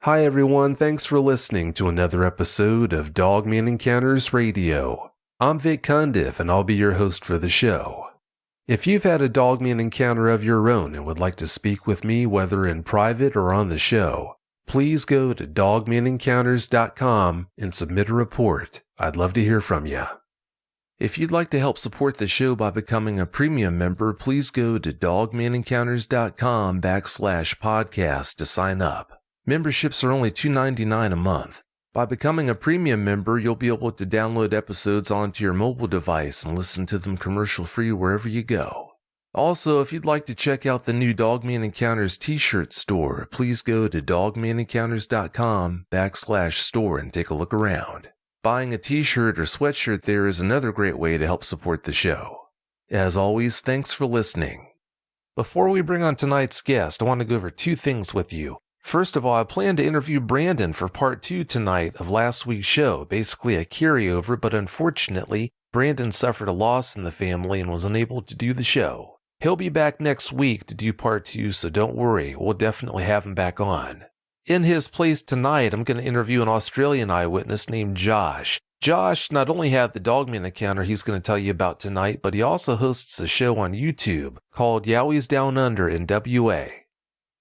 Hi everyone, thanks for listening to another episode of Dogman Encounters Radio. I'm Vic Cundiff and I'll be your host for the show. If you've had a Dogman encounter of your own and would like to speak with me whether in private or on the show, please go to dogmanencounters.com and submit a report. I'd love to hear from you. If you'd like to help support the show by becoming a premium member, please go to dogmanencounters.com/podcast to sign up. Memberships are only $2.99 a month. By becoming a premium member, you'll be able to download episodes onto your mobile device and listen to them commercial-free wherever you go. Also, if you'd like to check out the new Dogman Encounters t-shirt store, please go to dogmanencounters.com/store and take a look around. Buying a t-shirt or sweatshirt there is another great way to help support the show. As always, thanks for listening. Before we bring on tonight's guest, I want to go over two things with you. First of all, I plan to interview Brandon for part 2 tonight of last week's show, basically a carryover, but unfortunately, Brandon suffered a loss in the family and was unable to do the show. He'll be back next week to do part 2, so don't worry, we'll definitely have him back on. In his place tonight, I'm going to interview an Australian eyewitness named Josh. Josh not only had the Dogman encounter he's going to tell you about tonight, but he also hosts a show on YouTube called Yowies Down Under in WA.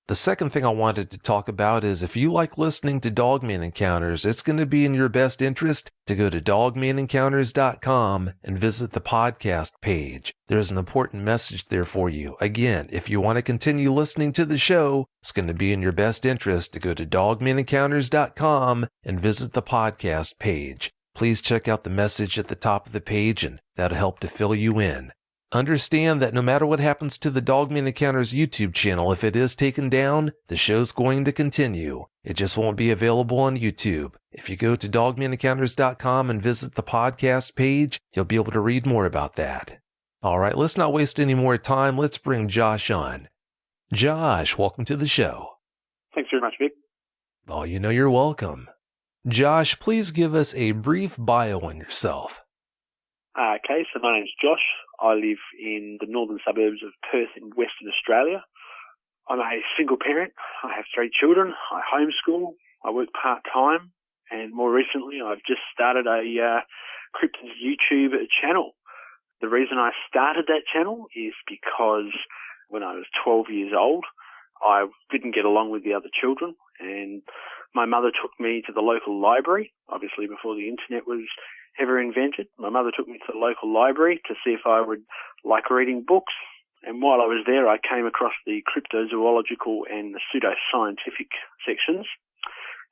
The second thing I wanted to talk about is if you like listening to Dogman Encounters, it's going to be in your best interest to go to dogmanencounters.com and visit the podcast page. There's an important message there for you. Again, if you want to continue listening to the show, it's going to be in your best interest to go to dogmanencounters.com and visit the podcast page. Please check out the message at the top of the page and that'll help to fill you in. Understand that no matter what happens to the Dogman Encounters YouTube channel, if it is taken down, the show's going to continue. It just won't be available on YouTube. If you go to dogmanencounters.com and visit the podcast page, you'll be able to read more about that. All right, let's not waste any more time. Let's bring Josh on. Josh, welcome to the show. Thanks very much, Vic. Oh, you're welcome. Josh, please give us a brief bio on yourself. Okay, so my name's Josh. I live in the northern suburbs of Perth in Western Australia. I'm a single parent. I have 3 children. I homeschool. I work part-time. And more recently, I've just started a cryptids YouTube channel. The reason I started that channel is because when I was 12 years old, I didn't get along with the other children. And my mother took me to the local library, obviously before the internet was ever invented. My mother took me to the local library to see if I would like reading books. And while I was there, I came across the cryptozoological and the pseudoscientific sections.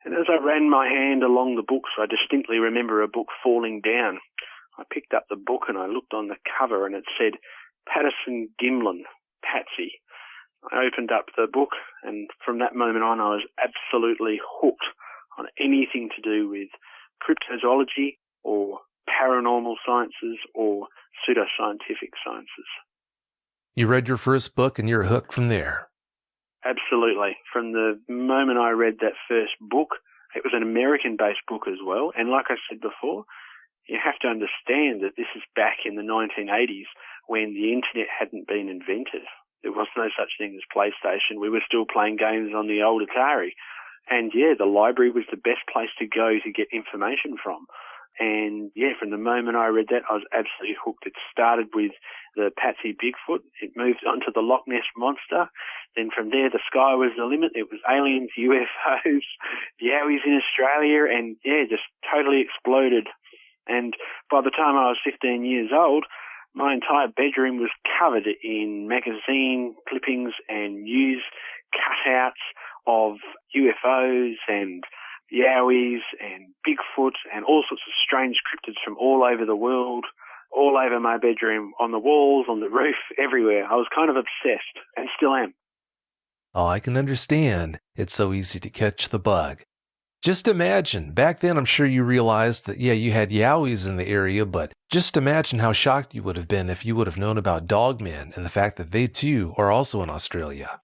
And as I ran my hand along the books, I distinctly remember a book falling down. I picked up the book and I looked on the cover and it said, Patterson Gimlin, Patsy. I opened up the book and from that moment on, I was absolutely hooked on anything to do with cryptozoology or paranormal sciences or pseudoscientific sciences. You read your first book and you're hooked from there. Absolutely. From the moment I read that first book, it was an American-based book as well. And like I said before, you have to understand that this is back in the 1980s when the internet hadn't been invented. There was no such thing as PlayStation. We were still playing games on the old Atari. And yeah, the library was the best place to go to get information from. And yeah, from the moment I read that, I was absolutely hooked. It started with the Patsy Bigfoot. It moved on to the Loch Ness Monster. Then from there, the sky was the limit. It was aliens, UFOs, Yowies in Australia, and yeah, just totally exploded. And by the time I was 15 years old, my entire bedroom was covered in magazine clippings and news cutouts of UFOs and Yowies and Bigfoot and all sorts of strange cryptids from all over the world, all over my bedroom, on the walls, on the roof, everywhere. I was kind of obsessed and still am. Oh, I can understand. It's so easy to catch the bug. Just imagine, back then I'm sure you realized that, yeah, you had Yowies in the area, but just imagine how shocked you would have been if you would have known about Dogman and the fact that they too are also in Australia.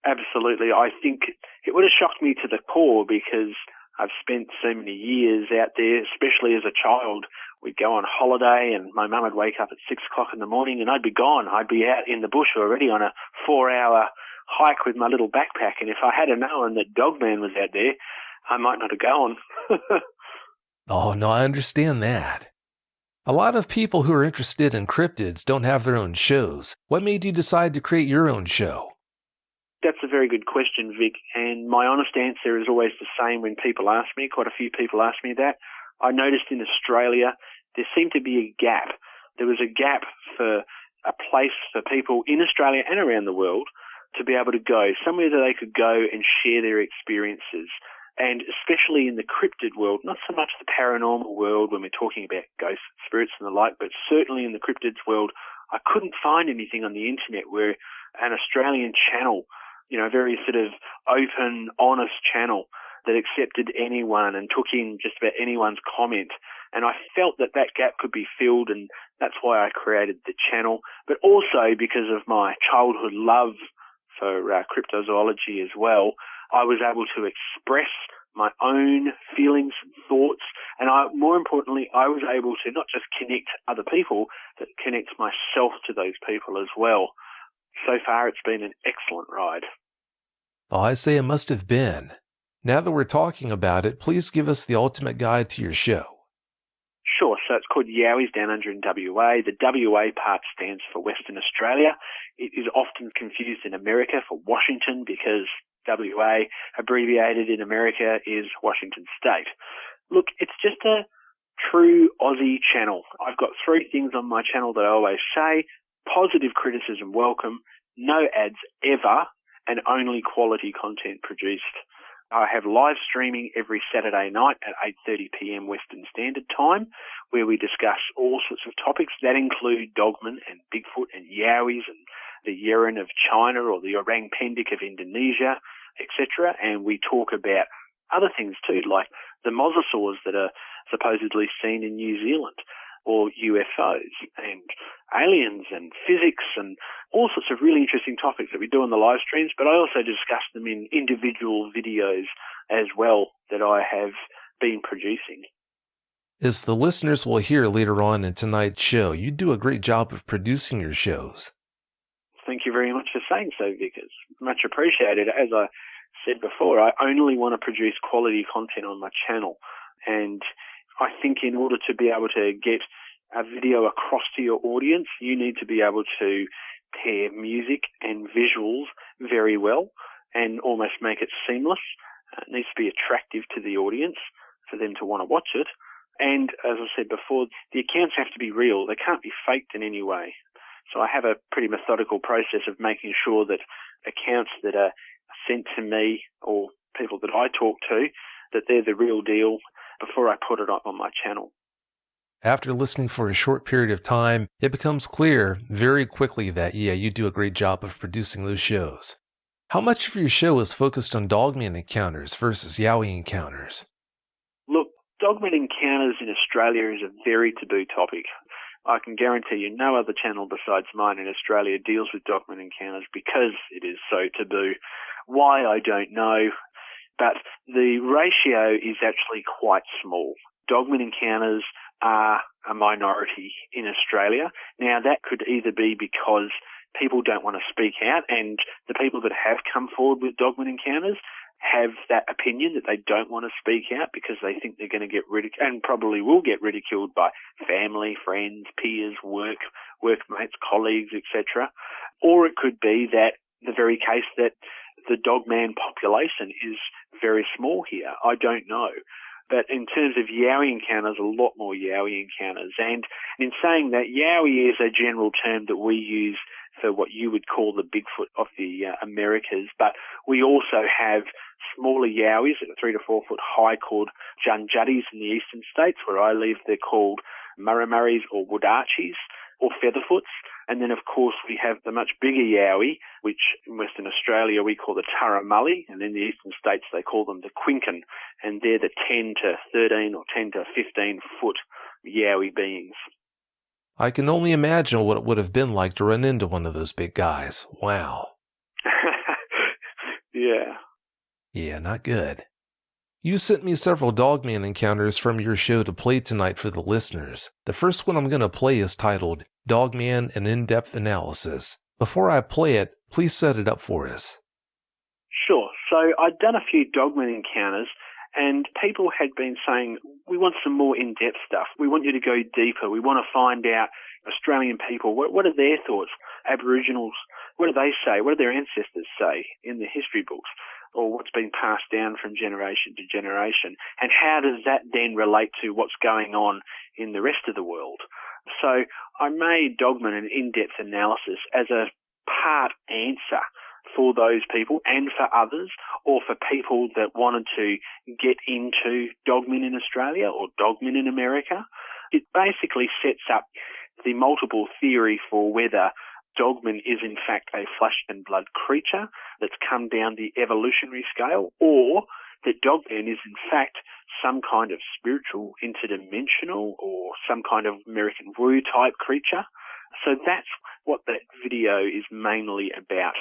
Absolutely. I think it would have shocked me to the core because I've spent so many years out there, especially as a child. We'd go on holiday and my mum would wake up at 6 o'clock in the morning and I'd be gone. I'd be out in the bush already on a 4-hour hike with my little backpack, and if I had known that Dogman was out there, I might not have gone. Oh, no, I understand that. A lot of people who are interested in cryptids don't have their own shows. What made you decide to create your own show? That's a very good question, Vic, and my honest answer is always the same when people ask me. Quite a few people ask me that. I noticed in Australia there seemed to be a gap. There was a gap for a place for people in Australia and around the world to be able to go, somewhere that they could go and share their experiences. And especially in the cryptid world, not so much the paranormal world when we're talking about ghosts, spirits and the like, but certainly in the cryptids world, I couldn't find anything on the internet where an Australian channel, very sort of open, honest channel that accepted anyone and took in just about anyone's comment. And I felt that that gap could be filled, and that's why I created the channel, but also because of my childhood love for cryptozoology as well. I was able to express my own feelings and thoughts, and more importantly, I was able to not just connect other people, but connect myself to those people as well. So far, it's been an excellent ride. Oh, I say it must have been. Now that we're talking about it, please give us the ultimate guide to your show. Sure. So it's called Yowies down under in WA. The WA part stands for Western Australia. It is often confused in America for Washington because WA, abbreviated in America, is Washington State. Look, it's just a true Aussie channel. I've got 3 things on my channel that I always say: positive criticism welcome, no ads ever, and only quality content produced. I have live streaming every Saturday night at 8:30 p.m. Western Standard Time, where we discuss all sorts of topics that include Dogman and Bigfoot and Yowies and the Yeren of China or the orang pendek of Indonesia, etc. And we talk about other things too, like the mosasaurs that are supposedly seen in New Zealand, or UFOs and aliens and physics and all sorts of really interesting topics that we do on the live streams, but I also discuss them in individual videos as well that I have been producing. As the listeners will hear later on in tonight's show, you do a great job of producing your shows. Thank you very much for saying so, Vic. It's much appreciated. As I said before, I only want to produce quality content on my channel, and I think in order to be able to get a video across to your audience, you need to be able to pair music and visuals very well and almost make it seamless. It needs to be attractive to the audience for them to want to watch it. And as I said before, the accounts have to be real. They can't be faked in any way. So I have a pretty methodical process of making sure that accounts that are sent to me or people that I talk to, that they're the real deal before I put it up on my channel. After listening for a short period of time, it becomes clear very quickly that, you do a great job of producing those shows. How much of your show is focused on Dogman encounters versus Yowie encounters? Look, Dogman encounters in Australia is a very taboo topic. I can guarantee you no other channel besides mine in Australia deals with Dogman encounters because it is so taboo. Why, I don't know, but the ratio is actually quite small. Dogman encounters are a minority in Australia. Now, that could either be because people don't want to speak out, and the people that have come forward with Dogman encounters have that opinion that they don't want to speak out because they think they're going to get ridiculed, and probably will get ridiculed by family, friends, peers, workmates, colleagues, etc. Or it could be that the very case that the Dogman population is very small here. I don't know. But in terms of Yowie encounters, a lot more Yowie encounters. And in saying that, Yowie is a general term that we use for what you would call the Bigfoot of the Americas. But we also have smaller Yowies that are 3 to 4 foot high called Junjuddies in the eastern states. Where I live, they're called Murramarries or Woodarchies or Featherfoots. And then, of course, we have the much bigger Yowie, which in Western Australia we call the Turramulli, and in the eastern states they call them the Quinken, and they're the 10 to 13 or 10 to 15 foot Yowie beings. I can only imagine what it would have been like to run into one of those big guys. Wow. Yeah. Yeah, not good. You sent me several Dogman encounters from your show to play tonight for the listeners. The first one I'm going to play is titled Dogman, an In-Depth Analysis. Before I play it, Please set it up for us. Sure. So I'd done a few Dogman encounters, and people had been saying, we want some more in-depth stuff. We want you to go deeper. We want to find out Australian people. What are their thoughts? Aboriginals, what do they say? What do their ancestors say in the history books? Or what's been passed down from generation to generation? And how does that then relate to what's going on in the rest of the world? So I made Dogman an in-depth analysis as a part answer for those people and for others, or for people that wanted to get into Dogman in Australia or Dogman in America. It basically sets up the multiple theory for whether Dogman is in fact a flesh and blood creature that's come down the evolutionary scale, or that Dogman is in fact some kind of spiritual, interdimensional, or some kind of American Woo type creature. So that's what that video is mainly about.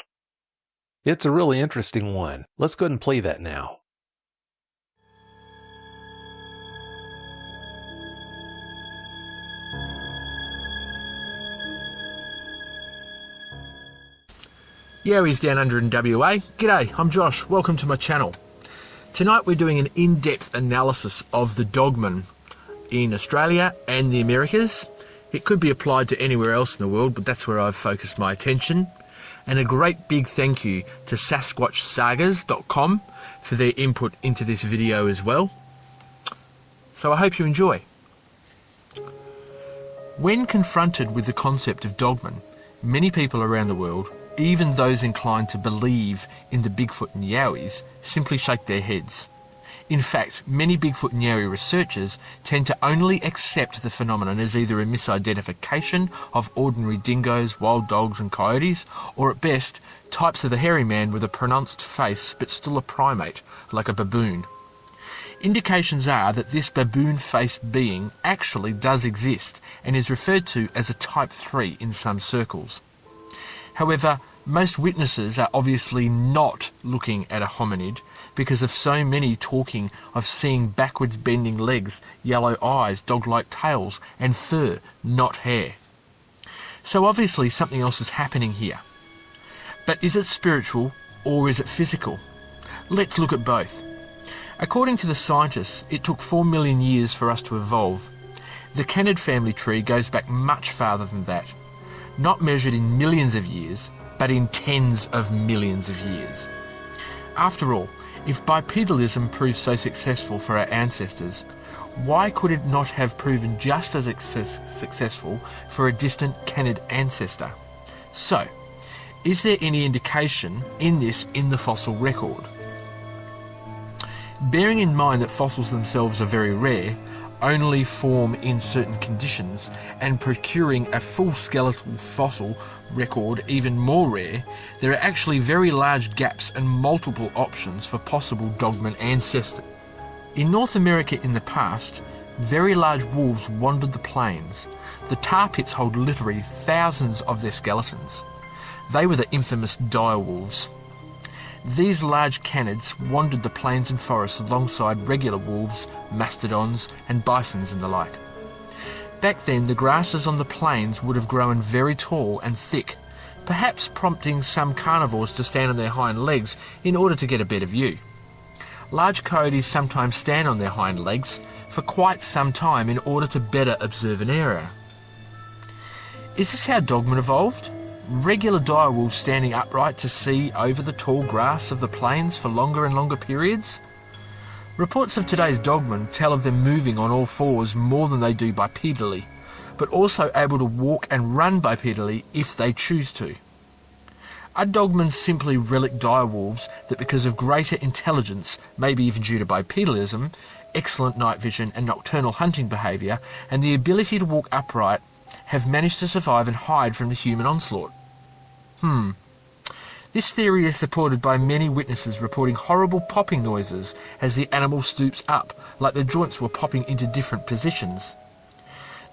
It's a really interesting one. Let's go ahead and play that now. Yowies down under in WA. G'day, I'm Josh. Welcome to my channel. Tonight we're doing an in-depth analysis of the Dogman in Australia and the Americas. It could be applied to anywhere else in the world, but that's where I've focused my attention. And a great big thank you to SasquatchSagas.com for their input into this video as well. So I hope you enjoy. When confronted with the concept of Dogman, many people around the world, even those inclined to believe in the Bigfoot and Yowies, simply shake their heads. In fact, many Bigfoot and Yowie researchers tend to only accept the phenomenon as either a misidentification of ordinary dingoes, wild dogs and coyotes, or at best, types of the hairy man with a pronounced face but still a primate, like a baboon. Indications are that this baboon-faced being actually does exist and is referred to as a Type 3 in some circles. However, most witnesses are obviously not looking at a hominid because of so many talking of seeing backwards bending legs, yellow eyes, dog-like tails, and fur, not hair. So obviously something else is happening here. But is it spiritual or is it physical? Let's look at both. According to the scientists, it took 4 million years for us to evolve. The canid family tree goes back much farther than that. Not measured in millions of years, but in tens of millions of years. After all, if bipedalism proved so successful for our ancestors, why could it not have proven just as successful for a distant canid ancestor? So, is there any indication in this in the fossil record? Bearing in mind that fossils themselves are very rare, only form in certain conditions, and procuring a full skeletal fossil record even more rare, there are actually very large gaps and multiple options for possible Dogman ancestors. In North America in the past, very large wolves wandered the plains. The tar pits hold literally thousands of their skeletons. They were the infamous dire wolves. These large canids wandered the plains and forests alongside regular wolves, mastodons and bisons and the like. Back then, the grasses on the plains would have grown very tall and thick, perhaps prompting some carnivores to stand on their hind legs in order to get a better view. Large coyotes sometimes stand on their hind legs for quite some time in order to better observe an area. Is this how Dogman evolved? Regular direwolves standing upright to see over the tall grass of the plains for longer and longer periods? Reports of today's Dogman tell of them moving on all fours more than they do bipedally, but also able to walk and run bipedally if they choose to. Are Dogmans simply relic direwolves that because of greater intelligence, maybe even due to bipedalism, excellent night vision and nocturnal hunting behaviour, and the ability to walk upright, have managed to survive and hide from the human onslaught? This theory is supported by many witnesses reporting horrible popping noises as the animal stoops up, like the joints were popping into different positions.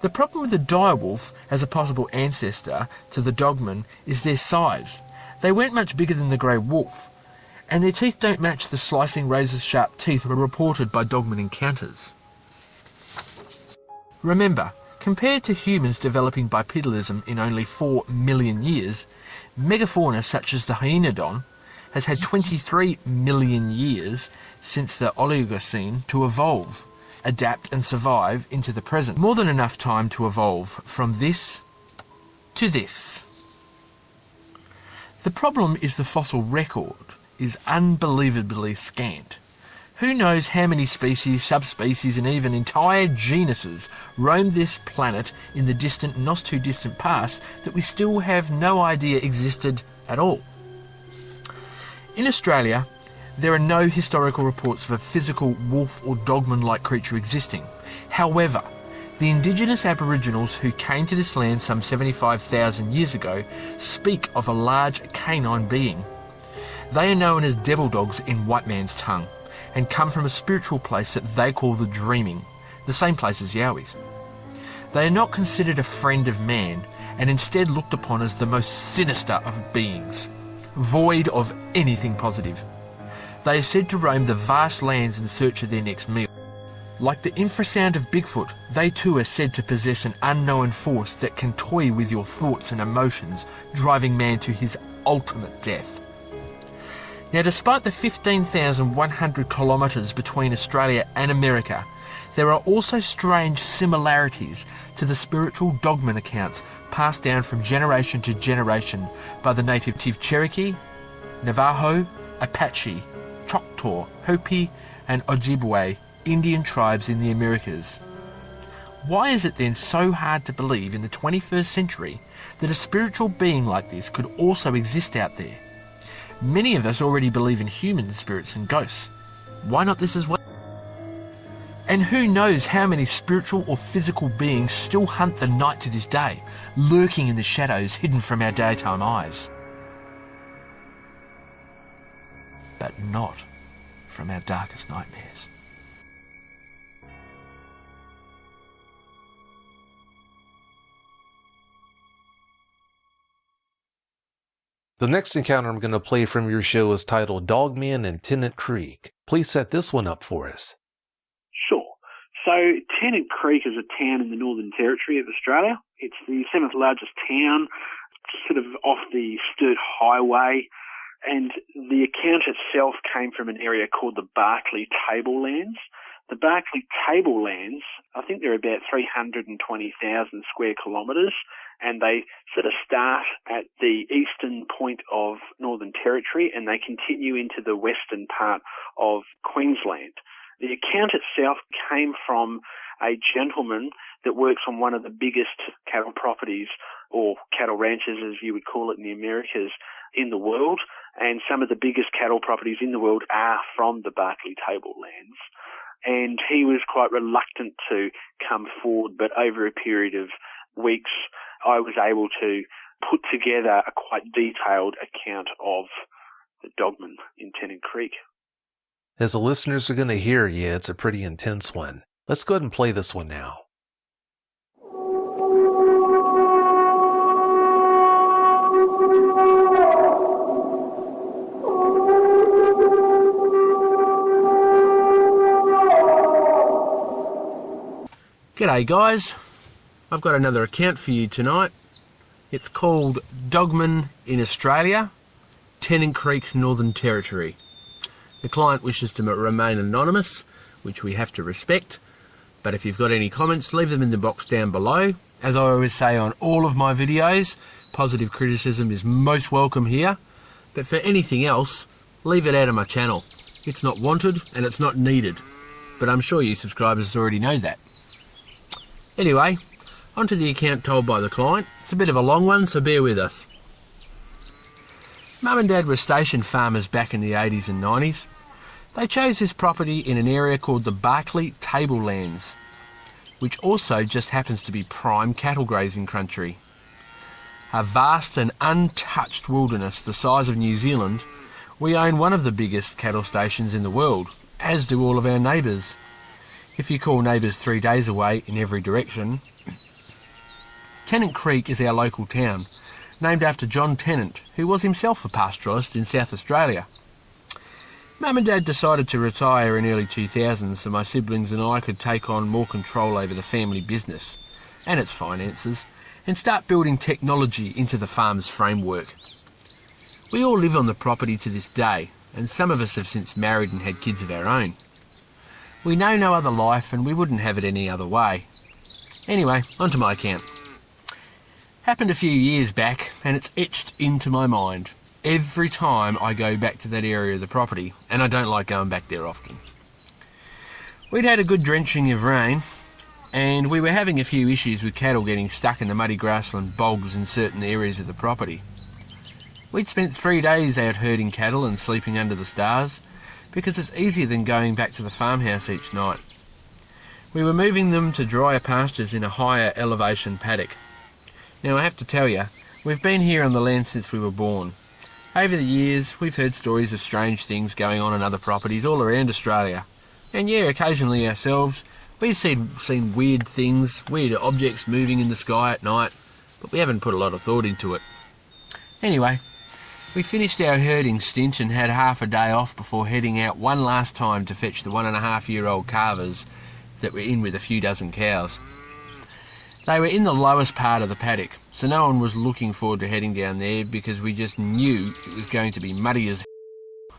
The problem with the direwolf as a possible ancestor to the Dogman is their size. They weren't much bigger than the grey wolf, and their teeth don't match the slicing razor-sharp teeth reported by Dogman encounters. Remember, Compared to humans developing bipedalism in only 4 million years, megafauna such as the hyaenodon has had 23 million years since the Oligocene to evolve, adapt and survive into the present. More than enough time to evolve from this to this. The problem is the fossil record is unbelievably scant. Who knows how many species, subspecies and even entire genuses roamed this planet in the distant, not too distant past that we still have no idea existed at all. In Australia, there are no historical reports of a physical wolf or dogman-like creature existing. However, the indigenous Aboriginals who came to this land some 75,000 years ago speak of a large canine being. They are known as devil dogs in white man's tongue, and come from a spiritual place that they call the dreaming, the same place as Yowies. They are not considered a friend of man, and instead looked upon as the most sinister of beings, void of anything positive. They are said to roam the vast lands in search of their next meal. Like the infrasound of Bigfoot, they too are said to possess an unknown force that can toy with your thoughts and emotions, driving man to his ultimate death. Now, despite the 15,100 kilometres between Australia and America, there are also strange similarities to the spiritual Dogman accounts passed down from generation to generation by the native Cherokee, Navajo, Apache, Choctaw, Hopi and Ojibwe Indian tribes in the Americas. Why is it then so hard to believe in the 21st century that a spiritual being like this could also exist out there? Many of us already believe in human spirits and ghosts. Why not this as well? And who knows how many spiritual or physical beings still hunt the night to this day, lurking in the shadows hidden from our daytime eyes. But not from our darkest nightmares. The next encounter I'm going to play from your show is titled Dogman and Tennant Creek. Please set this one up for us. Sure. So Tennant Creek is a town in the Northern Territory of Australia. It's the 7th largest town, sort of off the Sturt Highway, and the account itself came from an area called the Barkly Tablelands. The Barkly Tablelands, I think they're about 320,000 square kilometres, and they sort of start at the eastern point of Northern Territory and they continue into the western part of Queensland. The account itself came from a gentleman that works on one of the biggest cattle properties, or cattle ranches as you would call it in the Americas, in the world, and some of the biggest cattle properties in the world are from the Barkly Tablelands. And he was quite reluctant to come forward, but over a period of weeks, I was able to put together a quite detailed account of the Dogman in Tennant Creek. As the listeners are going to hear, yeah, it's a pretty intense one. Let's go ahead and play this one now. G'day guys, I've got another account for you tonight. It's called Dogman in Australia, Tennant Creek, Northern Territory. The client wishes to remain anonymous, which we have to respect, but if you've got any comments, leave them in the box down below. As I always say on all of my videos, positive criticism is most welcome here, but for anything else, leave it out of my channel. It's not wanted and it's not needed, but I'm sure you subscribers already know that. Anyway, onto the account told by the client. It's a bit of a long one, so bear with us. Mum and Dad were station farmers back in the 80s and 90s. They chose this property in an area called the Barkly Tablelands, which also just happens to be prime cattle grazing country. A vast and untouched wilderness the size of New Zealand, we own one of the biggest cattle stations in the world, as do all of our neighbours. If you call neighbours 3 days away in every direction. Tennant Creek is our local town, named after John Tennant, who was himself a pastoralist in South Australia. Mum and Dad decided to retire in early 2000s so my siblings and I could take on more control over the family business. and its finances, and start building technology into the farm's framework. We all live on the property to this day, and some of us have since married and had kids of our own. We know no other life, and we wouldn't have it any other way. Anyway, onto my account. Happened a few years back, and it's etched into my mind every time I go back to that area of the property, and I don't like going back there often. We'd had a good drenching of rain, and we were having a few issues with cattle getting stuck in the muddy grassland bogs in certain areas of the property. We'd spent 3 days out herding cattle and sleeping under the stars, because it's easier than going back to the farmhouse each night. We were moving them to drier pastures in a higher elevation paddock. Now I have to tell you, we've been here on the land since we were born. Over the years, we've heard stories of strange things going on in other properties all around Australia. And yeah, occasionally ourselves, we've seen weird things, weird objects moving in the sky at night, but we haven't put a lot of thought into it. Anyway, we finished our herding stint and had half a day off before heading out one last time to fetch the 1.5-year-old calvers that were in with a few dozen cows. They were in the lowest part of the paddock, so no one was looking forward to heading down there because we just knew it was going to be muddy as hell.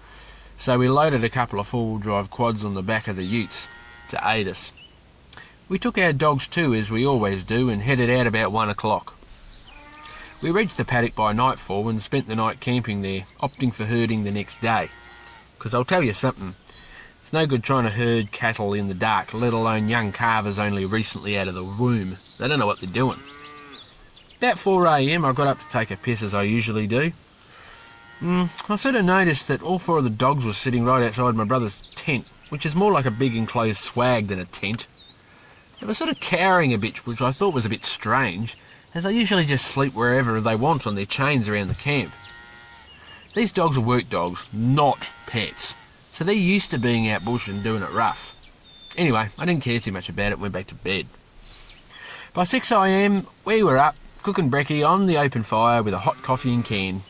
So we loaded a couple of four-wheel drive quads on the back of the utes to aid us. We took our dogs too, as we always do, and headed out about 1 o'clock. We reached the paddock by nightfall and spent the night camping there, opting for herding the next day. Because I'll tell you something, it's no good trying to herd cattle in the dark, let alone young calvers only recently out of the womb. They don't know what they're doing. About 4 a.m. I got up to take a piss as I usually do. I sort of noticed that all 4 of the dogs were sitting right outside my brother's tent, which is more like a big enclosed swag than a tent. They were sort of cowering a bit, which I thought was a bit strange, as they usually just sleep wherever they want on their chains around the camp. These dogs are work dogs, not pets, so they're used to being out bush and doing it rough. Anyway, I didn't care too much about it and went back to bed. By 6 a.m, we were up, cooking brekkie on the open fire with a hot coffee in can.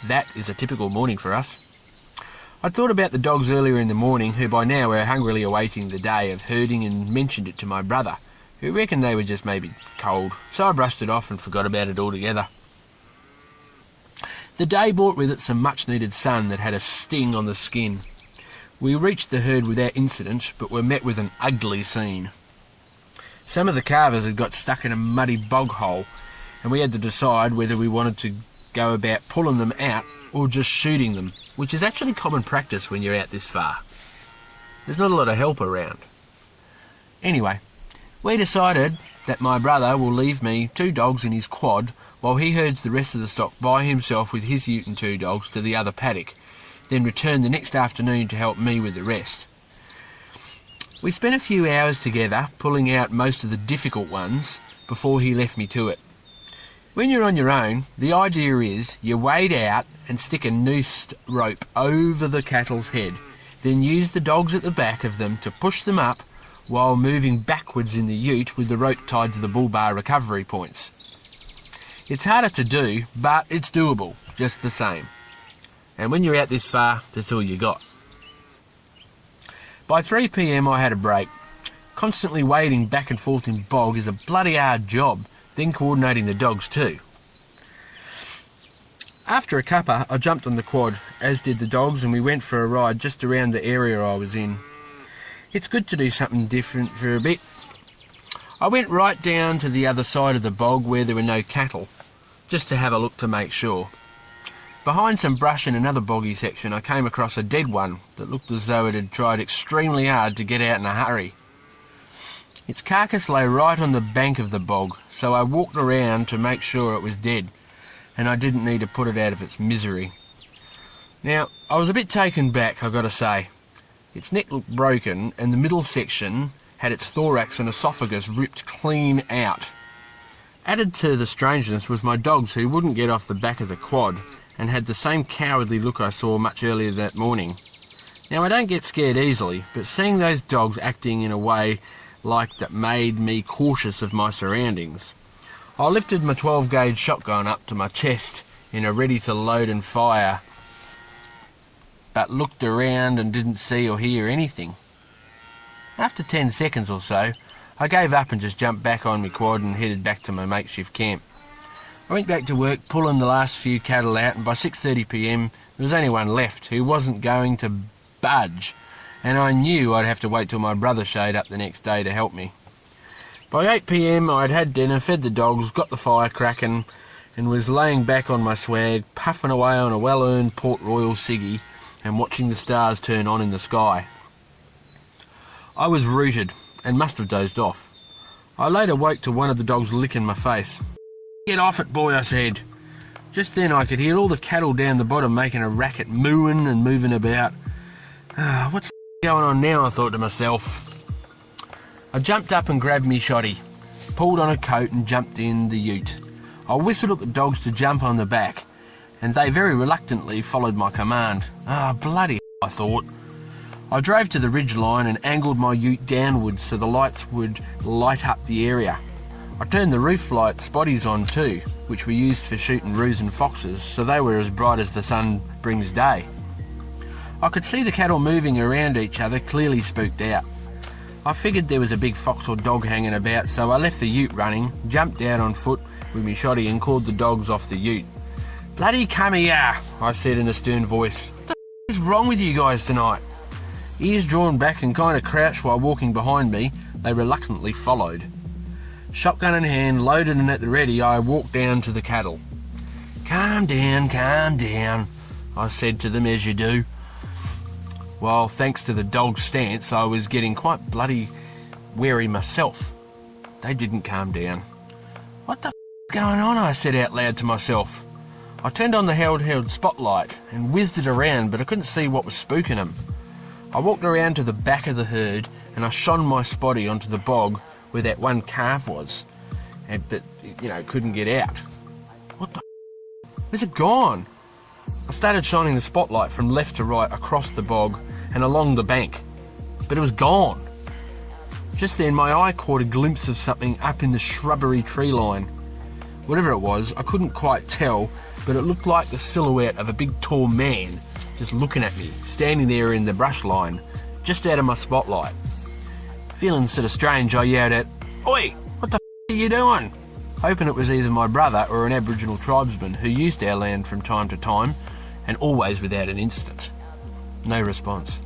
That is a typical morning for us. I'd thought about the dogs earlier in the morning, who by now were hungrily awaiting the day of herding, and mentioned it to my brother, who reckoned they were just maybe cold, so I brushed it off and forgot about it altogether. The day brought with it some much-needed sun that had a sting on the skin. We reached the herd without incident, but were met with an ugly scene. Some of the calvers had got stuck in a muddy bog hole, and we had to decide whether we wanted to go about pulling them out or just shooting them, which is actually common practice when you're out this far. There's not a lot of help around. Anyway, we decided that my brother will leave me 2 dogs in his quad while he herds the rest of the stock by himself with his ute and 2 dogs to the other paddock, then return the next afternoon to help me with the rest. We spent a few hours together pulling out most of the difficult ones before he left me to it. When you're on your own, the idea is you wade out and stick a noosed rope over the cattle's head, then use the dogs at the back of them to push them up while moving backwards in the ute with the rope tied to the bull bar recovery points. It's harder to do, but it's doable just the same. And when you're out this far, that's all you got. By 3 p.m. I had a break. Constantly wading back and forth in bog is a bloody hard job, then coordinating the dogs too. After a cuppa, I jumped on the quad, as did the dogs, and we went for a ride just around the area I was in. It's good to do something different for a bit. I went right down to the other side of the bog where there were no cattle, just to have a look to make sure. Behind some brush in another boggy section, I came across a dead one that looked as though it had tried extremely hard to get out in a hurry. Its carcass lay right on the bank of the bog, so I walked around to make sure it was dead, and I didn't need to put it out of its misery. Now, I was a bit taken back, I've got to say. Its neck looked broken, and the middle section had its thorax and esophagus ripped clean out. Added to the strangeness was my dogs, who wouldn't get off the back of the quad, and had the same cowardly look I saw much earlier that morning. Now, I don't get scared easily, but seeing those dogs acting in a way like that made me cautious of my surroundings. I lifted my 12-gauge shotgun up to my chest in a ready to load and fire, but looked around and didn't see or hear anything. After 10 seconds or so, I gave up and just jumped back on my quad and headed back to my makeshift camp. I went back to work pulling the last few cattle out, and by 6:30pm there was only one left who wasn't going to budge, and I knew I'd have to wait till my brother showed up the next day to help me. By 8pm I'd had dinner, fed the dogs, got the fire cracking, and was laying back on my swag, puffing away on a well-earned Port Royal ciggy and watching the stars turn on in the sky. I was rooted and must have dozed off. I later woke to one of the dogs licking my face. "Get off it, boy," I said. Just then I could hear all the cattle down the bottom making a racket, mooing and moving about. What's going on now, I thought to myself. I jumped up and grabbed me shotty, pulled on a coat and jumped in the ute. I whistled at the dogs to jump on the back, and they very reluctantly followed my command. Bloody I thought. I drove to the ridge line and angled my ute downwards so the lights would light up the area. I turned the roof light spotties on too, which we used for shooting roos and foxes, so they were as bright as the sun brings day. I could see the cattle moving around each other, clearly spooked out. I figured there was a big fox or dog hanging about, so I left the ute running, jumped out on foot with me shotty and called the dogs off the ute. "Bloody come here," I said in a stern voice. "What the is wrong with you guys tonight?" Ears drawn back and kind of crouched while walking behind me, they reluctantly followed. Shotgun in hand, loaded and at the ready, I walked down to the cattle. Calm down, I said to them as you do. Well, thanks to the dog's stance, I was getting quite bloody wary myself. They didn't calm down. "What the f*** going on?" I said out loud to myself. I turned on the handheld spotlight and whizzed it around, but I couldn't see what was spooking them. I walked around to the back of the herd and I shone my spotty onto the bog where that one calf was, but couldn't get out. What the f***? Where's it gone? I started shining the spotlight from left to right across the bog and along the bank, but it was gone. Just then my eye caught a glimpse of something up in the shrubbery tree line. Whatever it was, I couldn't quite tell, but it looked like the silhouette of a big tall man just looking at me, standing there in the brush line, just out of my spotlight. Feeling sort of strange, I yelled out, "Oi, what the f*** are you doing?" Hoping it was either my brother or an Aboriginal tribesman who used our land from time to time, and always without an incident. No response.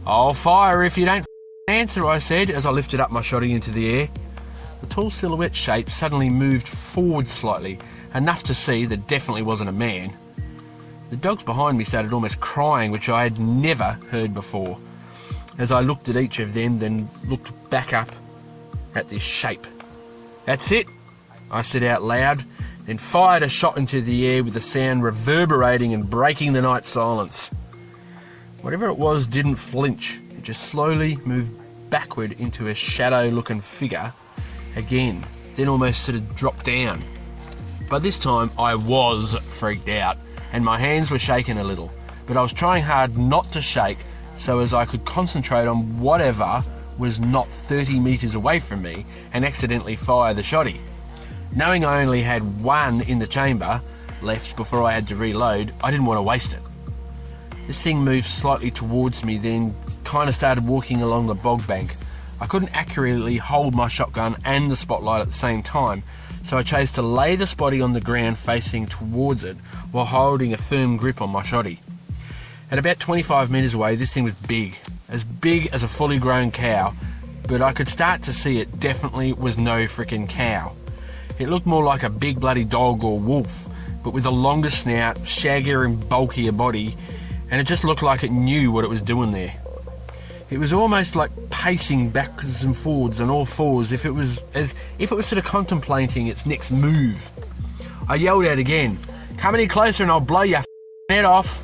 "I'll fire if you don't answer," I said as I lifted up my shotty into the air. The tall silhouette shape suddenly moved forward slightly, enough to see that definitely wasn't a man. The dogs behind me started almost crying, which I had never heard before, as I looked at each of them, then looked back up at this shape. "That's it," I said out loud, then fired a shot into the air with the sound reverberating and breaking the night silence. Whatever it was didn't flinch. It just slowly moved backward into a shadow-looking figure again, then almost sort of dropped down. By this time I was freaked out, and my hands were shaking a little, but I was trying hard not to shake so as I could concentrate on whatever was not 30 metres away from me and accidentally fire the shotty. Knowing I only had one in the chamber left before I had to reload, I didn't want to waste it. This thing moved slightly towards me, then kind of started walking along the bog bank. I couldn't accurately hold my shotgun and the spotlight at the same time, so I chose to lay the spotty on the ground facing towards it while holding a firm grip on my shotty. At about 25 metres away, this thing was big as a fully grown cow, but I could start to see it definitely was no frickin' cow. It looked more like a big bloody dog or wolf, but with a longer snout, shaggier and bulkier body, and it just looked like it knew what it was doing there. It was almost like pacing backwards and forwards on all fours, as if it was sort of contemplating its next move. I yelled out again, "Come any closer and I'll blow your head off."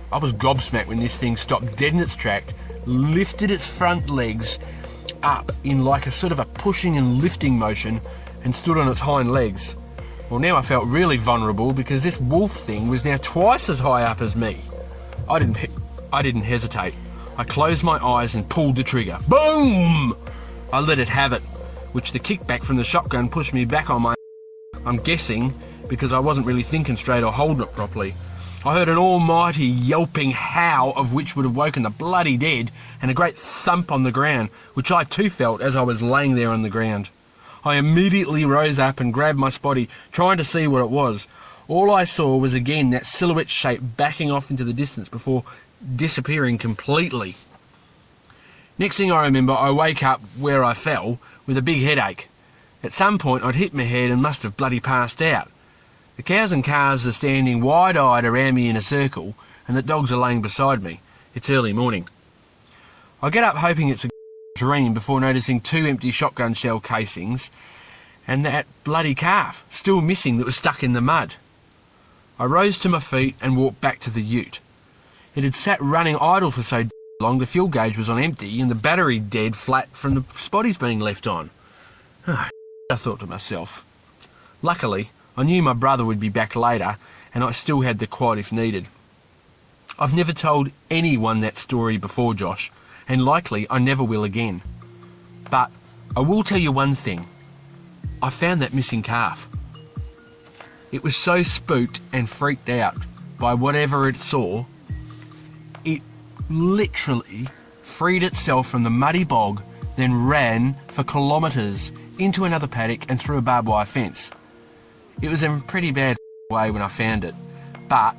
I was gobsmacked when this thing stopped dead in its track, lifted its front legs up in like a sort of a pushing and lifting motion, and stood on its hind legs. Well, now I felt really vulnerable because this wolf thing was now twice as high up as me. I didn't hesitate. I closed my eyes and pulled the trigger. Boom! I let it have it, which the kickback from the shotgun pushed me back on my... I'm guessing because I wasn't really thinking straight or holding it properly. I heard an almighty yelping howl of which would have woken the bloody dead, and a great thump on the ground, which I too felt as I was laying there on the ground. I immediately rose up and grabbed my spotty, trying to see what it was. All I saw was again that silhouette shape backing off into the distance before disappearing completely. Next thing I remember, I wake up where I fell with a big headache. At some point I'd hit my head and must have bloody passed out. The cows and calves are standing wide-eyed around me in a circle, and the dogs are laying beside me. It's early morning. I get up hoping it's a dream before noticing 2 empty shotgun shell casings and that bloody calf, still missing, that was stuck in the mud. I rose to my feet and walked back to the ute. It had sat running idle for so long the fuel gauge was on empty and the battery dead flat from the spotties being left on. I thought to myself. Luckily, I knew my brother would be back later and I still had the quad if needed. I've never told anyone that story before, Josh, and likely I never will again. But I will tell you one thing. I found that missing calf. It was so spooked and freaked out by whatever it saw, it literally freed itself from the muddy bog, then ran for kilometres into another paddock and through a barbed wire fence. It was in a pretty bad way when I found it, but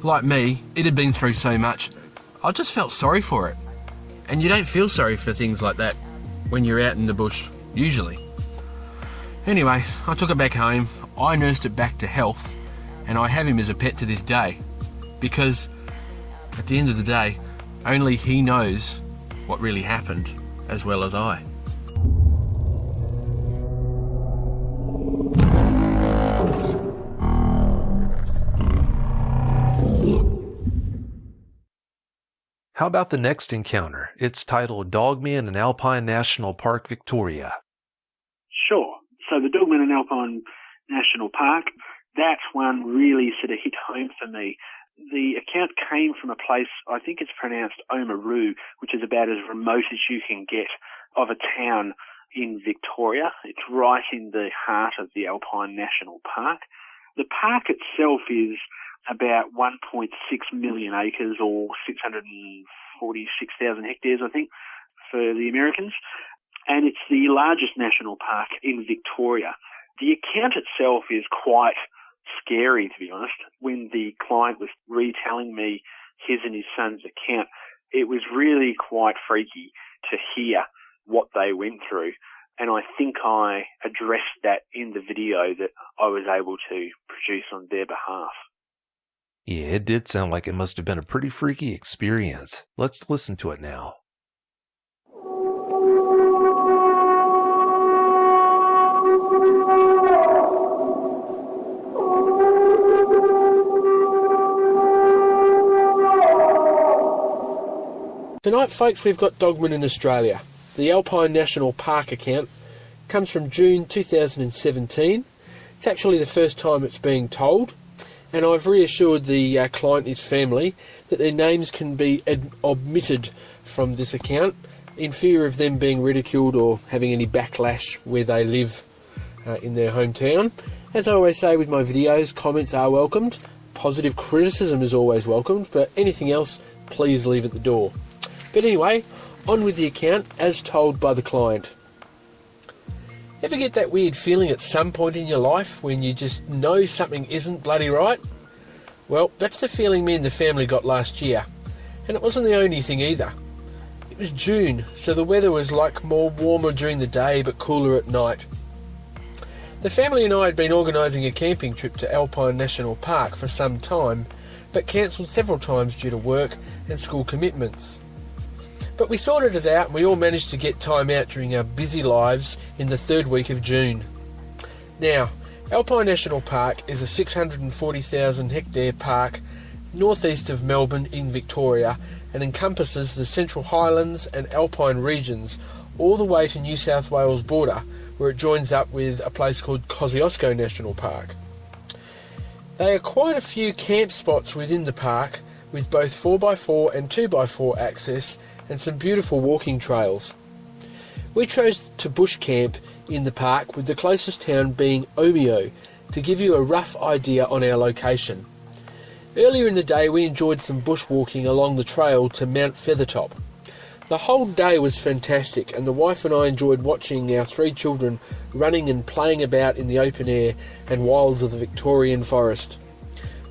like me, it had been through so much, I just felt sorry for it. And you don't feel sorry for things like that when you're out in the bush, usually. Anyway, I took it back home, I nursed it back to health, and I have him as a pet to this day. Because, at the end of the day, only he knows what really happened, as well as I. How about the next encounter? It's titled Dogman in Alpine National Park, Victoria. Sure. So the Dogman in Alpine National Park, that one really sort of hit home for me. The account came from a place, I think it's pronounced Oamaru, which is about as remote as you can get of a town in Victoria. It's right in the heart of the Alpine National Park. The park itself is about 1.6 million acres or 646,000 hectares, I think, for the Americans. And it's the largest national park in Victoria. The account itself is quite scary, to be honest. When the client was retelling me his and his son's account, it was really quite freaky to hear what they went through. And I think I addressed that in the video that I was able to produce on their behalf. Yeah, it did sound like it must have been a pretty freaky experience. Let's listen to it now. Tonight, folks, we've got Dogman in Australia. The Alpine National Park account comes from June 2017. It's actually the first time it's being told, and I've reassured the client and his family that their names can be omitted from this account in fear of them being ridiculed or having any backlash where they live in their hometown. As I always say with my videos, comments are welcomed. Positive criticism is always welcomed, but anything else, please leave at the door. But anyway, on with the account as told by the client. Ever get that weird feeling at some point in your life when you just know something isn't bloody right? Well, that's the feeling me and the family got last year. And it wasn't the only thing either. It was June, so the weather was like more warmer during the day but cooler at night. The family and I had been organising a camping trip to Alpine National Park for some time, but cancelled several times due to work and school commitments. But we sorted it out and we all managed to get time out during our busy lives in the third week of June. Now, Alpine National Park is a 640,000 hectare park northeast of Melbourne in Victoria and encompasses the Central Highlands and Alpine regions all the way to New South Wales border, where it joins up with a place called Kosciuszko National Park. There are quite a few camp spots within the park with both 4x4 and 2x4 access and some beautiful walking trails. We chose to bush camp in the park, with the closest town being Omeo, to give you a rough idea on our location. Earlier in the day we enjoyed some bushwalking along the trail to Mount Feathertop. The whole day was fantastic, and the wife and I enjoyed watching our 3 children running and playing about in the open air and wilds of the Victorian forest.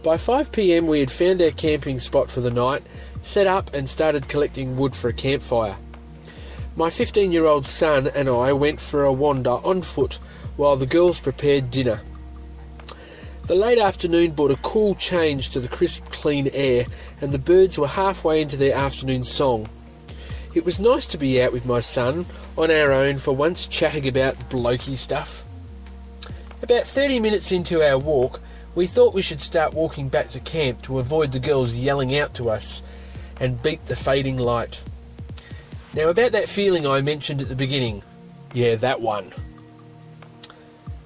By 5 p.m. we had found our camping spot for the night, set up and started collecting wood for a campfire. My 15-year-old son and I went for a wander on foot while the girls prepared dinner. The late afternoon brought a cool change to the crisp, clean air, and the birds were halfway into their afternoon song. It was nice to be out with my son, on our own for once, chatting about blokey stuff. About 30 minutes into our walk, we thought we should start walking back to camp to avoid the girls yelling out to us and beat the fading light. Now about that feeling I mentioned at the beginning. Yeah, that one.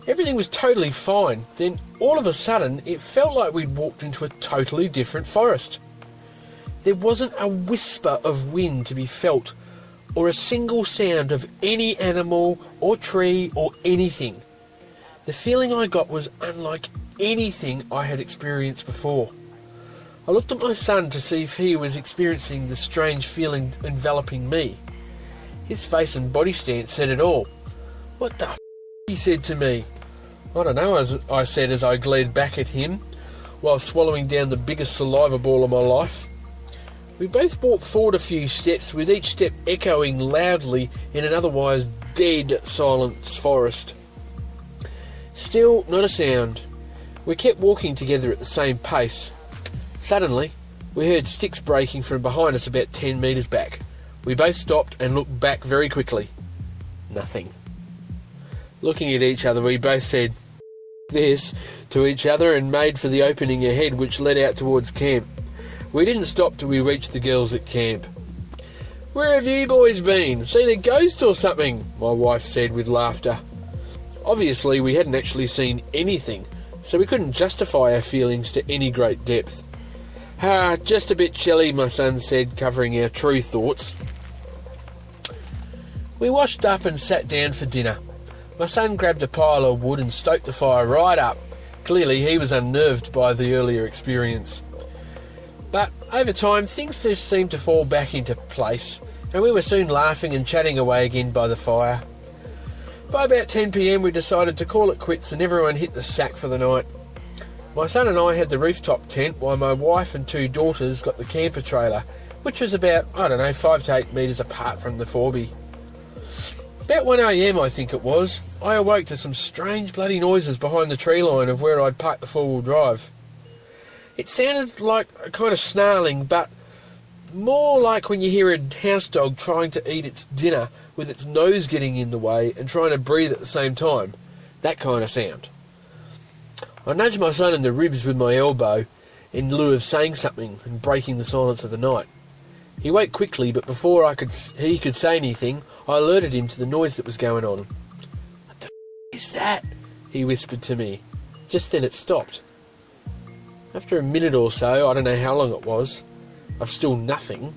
Everything was totally fine. Then, all of a sudden, it felt like we'd walked into a totally different forest. There wasn't a whisper of wind to be felt, or a single sound of any animal or tree or anything. The feeling I got was unlike anything I had experienced before. I looked at my son to see if he was experiencing the strange feeling enveloping me. His face and body stance said it all. "What the f***?" he said to me. "I don't know," as I said as I glared back at him, while swallowing down the biggest saliva ball of my life. We both walked forward a few steps, with each step echoing loudly in an otherwise dead silence forest. Still not a sound. We kept walking together at the same pace. Suddenly, we heard sticks breaking from behind us about 10 metres back. We both stopped and looked back very quickly. Nothing. Looking at each other, we both said this to each other and made for the opening ahead, which led out towards camp. We didn't stop till we reached the girls at camp. "Where have you boys been? Seen a ghost or something?" my wife said with laughter. Obviously, we hadn't actually seen anything, so we couldn't justify our feelings to any great depth. Just a bit chilly," my son said, covering our true thoughts. We washed up and sat down for dinner. My son grabbed a pile of wood and stoked the fire right up. Clearly, he was unnerved by the earlier experience. But over time, things just seemed to fall back into place, and we were soon laughing and chatting away again by the fire. By about 10 p.m, we decided to call it quits and everyone hit the sack for the night. My son and I had the rooftop tent, while my wife and 2 daughters got the camper trailer, which was about, 5 to 8 metres apart from the Forby. About 1 a.m, I think it was, I awoke to some strange bloody noises behind the tree line of where I'd parked the 4-wheel drive. It sounded like a kind of snarling, but more like when you hear a house dog trying to eat its dinner with its nose getting in the way and trying to breathe at the same time. That kind of sound. I nudged my son in the ribs with my elbow in lieu of saying something and breaking the silence of the night. He woke quickly, but before he could say anything, I alerted him to the noise that was going on. "What the f*** is that?" he whispered to me. Just then it stopped. After a minute or so, I don't know how long it was, of still nothing,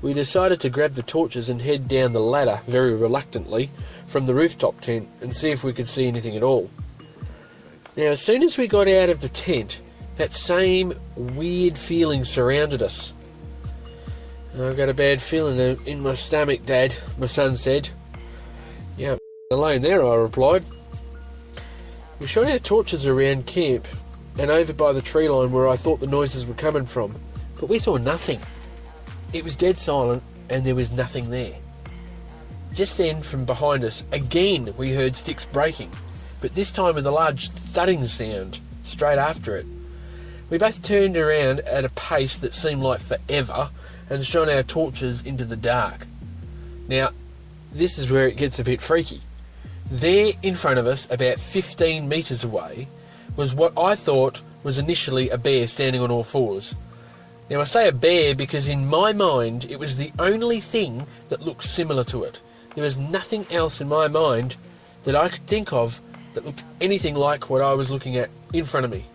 we decided to grab the torches and head down the ladder, very reluctantly, from the rooftop tent and see if we could see anything at all. Now, as soon as we got out of the tent, that same weird feeling surrounded us. "I've got a bad feeling in my stomach, Dad," my son said. "Yeah, I'm alone there," I replied. We shot our torches around camp and over by the tree line where I thought the noises were coming from, but we saw nothing. It was dead silent and there was nothing there. Just then, from behind us, again we heard sticks breaking, but this time with a large thudding sound straight after it. We both turned around at a pace that seemed like forever and shone our torches into the dark. Now, this is where it gets a bit freaky. There in front of us, about 15 metres away, was what I thought was initially a bear standing on all fours. Now, I say a bear because in my mind it was the only thing that looked similar to it. There was nothing else in my mind that I could think of that looked anything like what I was looking at in front of me.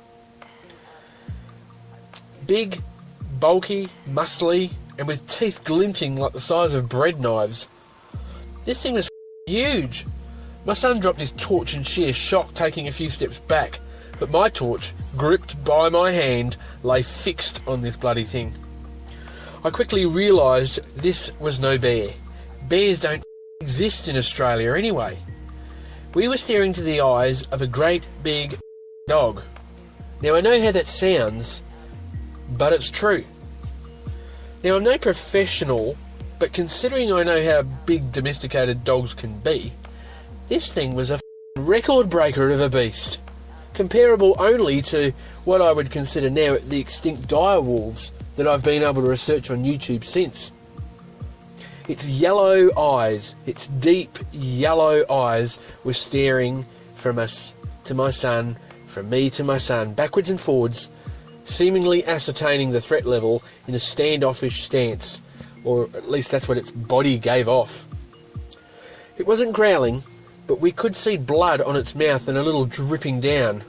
Big, bulky, muscly, and with teeth glinting like the size of bread knives. This thing was huge. My son dropped his torch in sheer shock, taking a few steps back, but my torch, gripped by my hand, lay fixed on this bloody thing. I quickly realised this was no bear. Bears don't exist in Australia anyway. We were staring into the eyes of a great big dog. Now I know how that sounds, but it's true. Now I'm no professional, but considering I know how big domesticated dogs can be, this thing was a record breaker of a beast, comparable only to what I would consider now the extinct dire wolves that I've been able to research on YouTube since. Its yellow eyes, its deep yellow eyes, were staring from us to my son, from me to my son, backwards and forwards, seemingly ascertaining the threat level in a standoffish stance, or at least that's what its body gave off. It wasn't growling, but we could see blood on its mouth and a little dripping down.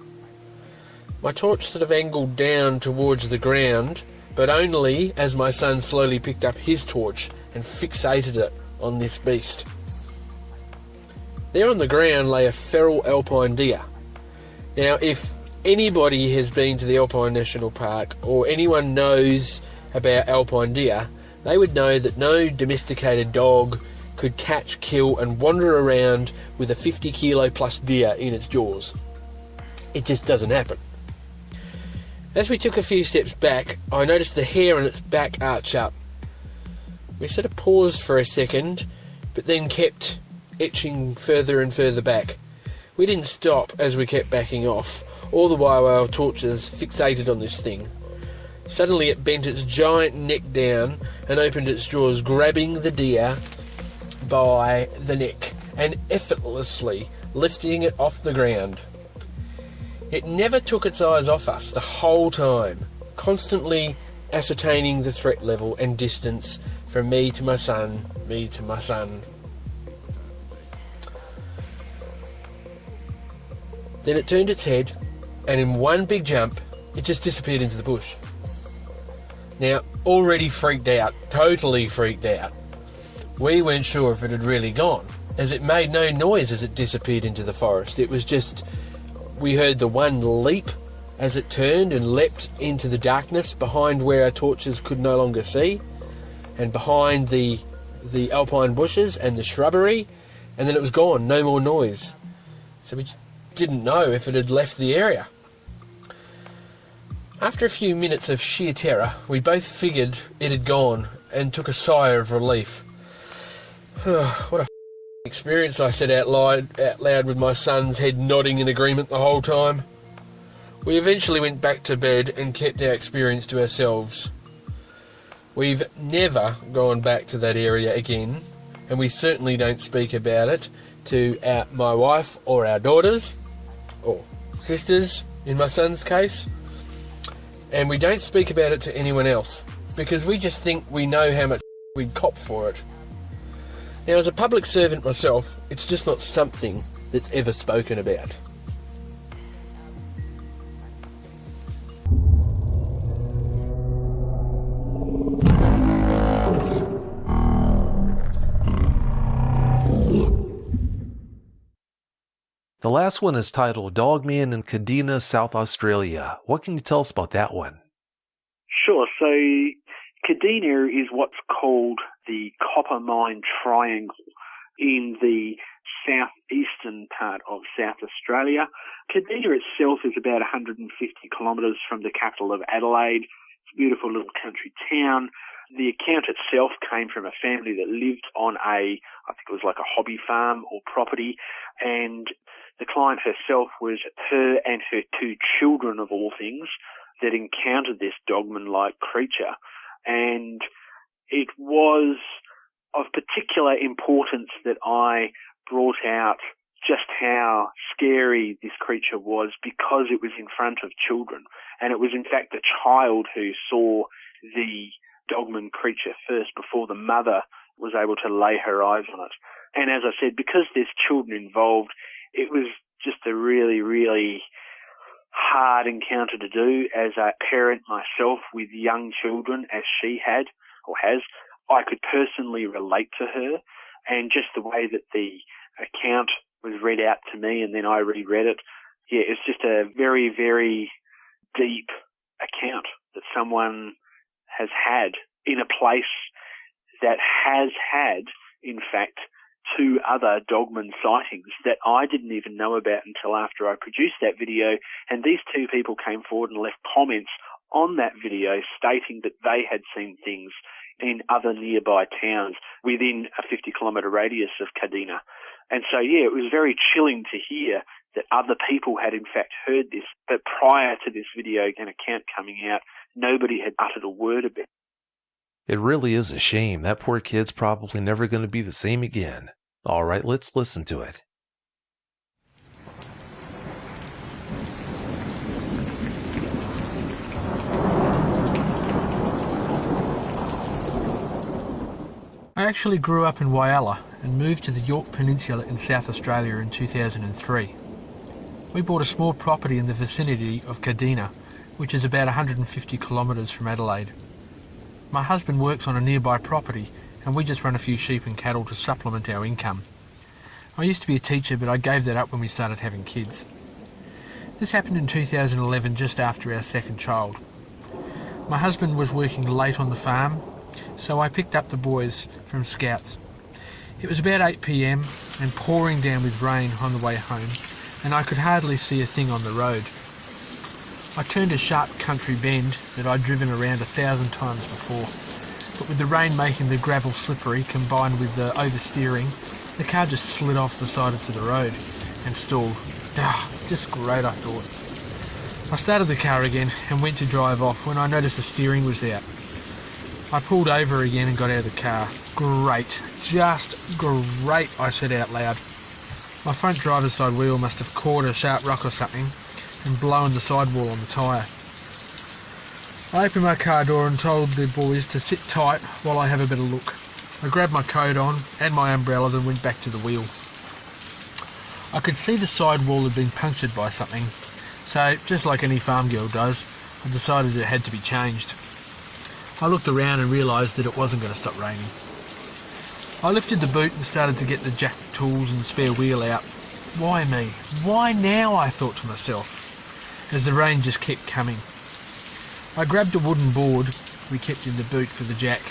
My torch sort of angled down towards the ground, but only as my son slowly picked up his torch and fixated it on this beast. There on the ground lay a feral alpine deer. Now, if anybody has been to the Alpine National Park, or anyone knows about alpine deer, they would know that no domesticated dog could catch, kill and wander around with a 50 kilo plus deer in its jaws. It just doesn't happen. As we took a few steps back, I noticed the hair on its back arch up. We sort of paused for a second, but then kept etching further and further back. We didn't stop as we kept backing off, all the while our torches fixated on this thing. Suddenly it bent its giant neck down and opened its jaws, grabbing the deer by the neck and effortlessly lifting it off the ground. It never took its eyes off us the whole time, constantly ascertaining the threat level and distance from me to my son, me to my son. Then it turned its head, and in one big jump, it just disappeared into the bush. Now, already freaked out, totally freaked out, we weren't sure if it had really gone, as it made no noise as it disappeared into the forest. It was just, we heard the one leap as it turned and leapt into the darkness behind where our torches could no longer see, and behind the alpine bushes and the shrubbery, and then it was gone, no more noise. So we didn't know if it had left the area. After a few minutes of sheer terror, we both figured it had gone and took a sigh of relief. What a experience, I said out loud with my son's head nodding in agreement the whole time. We eventually went back to bed and kept our experience to ourselves. We've never gone back to that area again, and we certainly don't speak about it to my wife or our daughters, or sisters in my son's case, and we don't speak about it to anyone else, because we just think we know how much we'd cop for it. Now, as a public servant myself, it's just not something that's ever spoken about. The last one is titled Dogman in Kadena, South Australia. What can you tell us about that one? Sure. So Kadena is what's called the Copper Mine Triangle in the southeastern part of South Australia. Kadena itself is about 150 kilometres from the capital of Adelaide. It's a beautiful little country town. The account itself came from a family that lived on I think it was like a hobby farm or property, and the client herself was her and her two children, of all things, that encountered this Dogman-like creature. And it was of particular importance that I brought out just how scary this creature was, because it was in front of children. And it was in fact the child who saw the Dogman creature first before the mother was able to lay her eyes on it. And as I said, because there's children involved, it was just a really, really hard encounter to do as a parent myself with young children, as she had or has. I could personally relate to her, and just the way that the account was read out to me and then I reread it, yeah, it's just a very, very deep account that someone has had in a place that has had, in fact, 2 other Dogman sightings that I didn't even know about until after I produced that video. And these 2 people came forward and left comments on that video stating that they had seen things in other nearby towns within a 50-kilometre radius of Kadena. And so, yeah, it was very chilling to hear that other people had in fact heard this, but prior to this video and account coming out, nobody had uttered a word about it. It really is a shame. That poor kid's probably never going to be the same again. All right, let's listen to it. I actually grew up in Whyalla and moved to the Yorke Peninsula in South Australia in 2003. We bought a small property in the vicinity of Kadena, which is about 150 kilometres from Adelaide. My husband works on a nearby property and we just run a few sheep and cattle to supplement our income. I used to be a teacher, but I gave that up when we started having kids. This happened in 2011, just after our second child. My husband was working late on the farm, so I picked up the boys from Scouts. It was about 8 p.m. and pouring down with rain on the way home, and I could hardly see a thing on the road. I turned a sharp country bend that I'd driven around 1,000 times before, but with the rain making the gravel slippery combined with the oversteering, the car just slid off the side into the road and stalled. Just great, I thought. I started the car again and went to drive off when I noticed the steering was out. I pulled over again and got out of the car. Great, just great, I said out loud. My front driver's side wheel must have caught a sharp rock or something and blown the sidewall on the tyre. I opened my car door and told the boys to sit tight while I have a better look. I grabbed my coat on and my umbrella, then went back to the wheel. I could see the sidewall had been punctured by something, so just like any farm girl does, I decided it had to be changed. I looked around and realised that it wasn't going to stop raining. I lifted the boot and started to get the jack tools and spare wheel out. Why me? Why now? I thought to myself, as the rain just kept coming. I grabbed a wooden board we kept in the boot for the jack.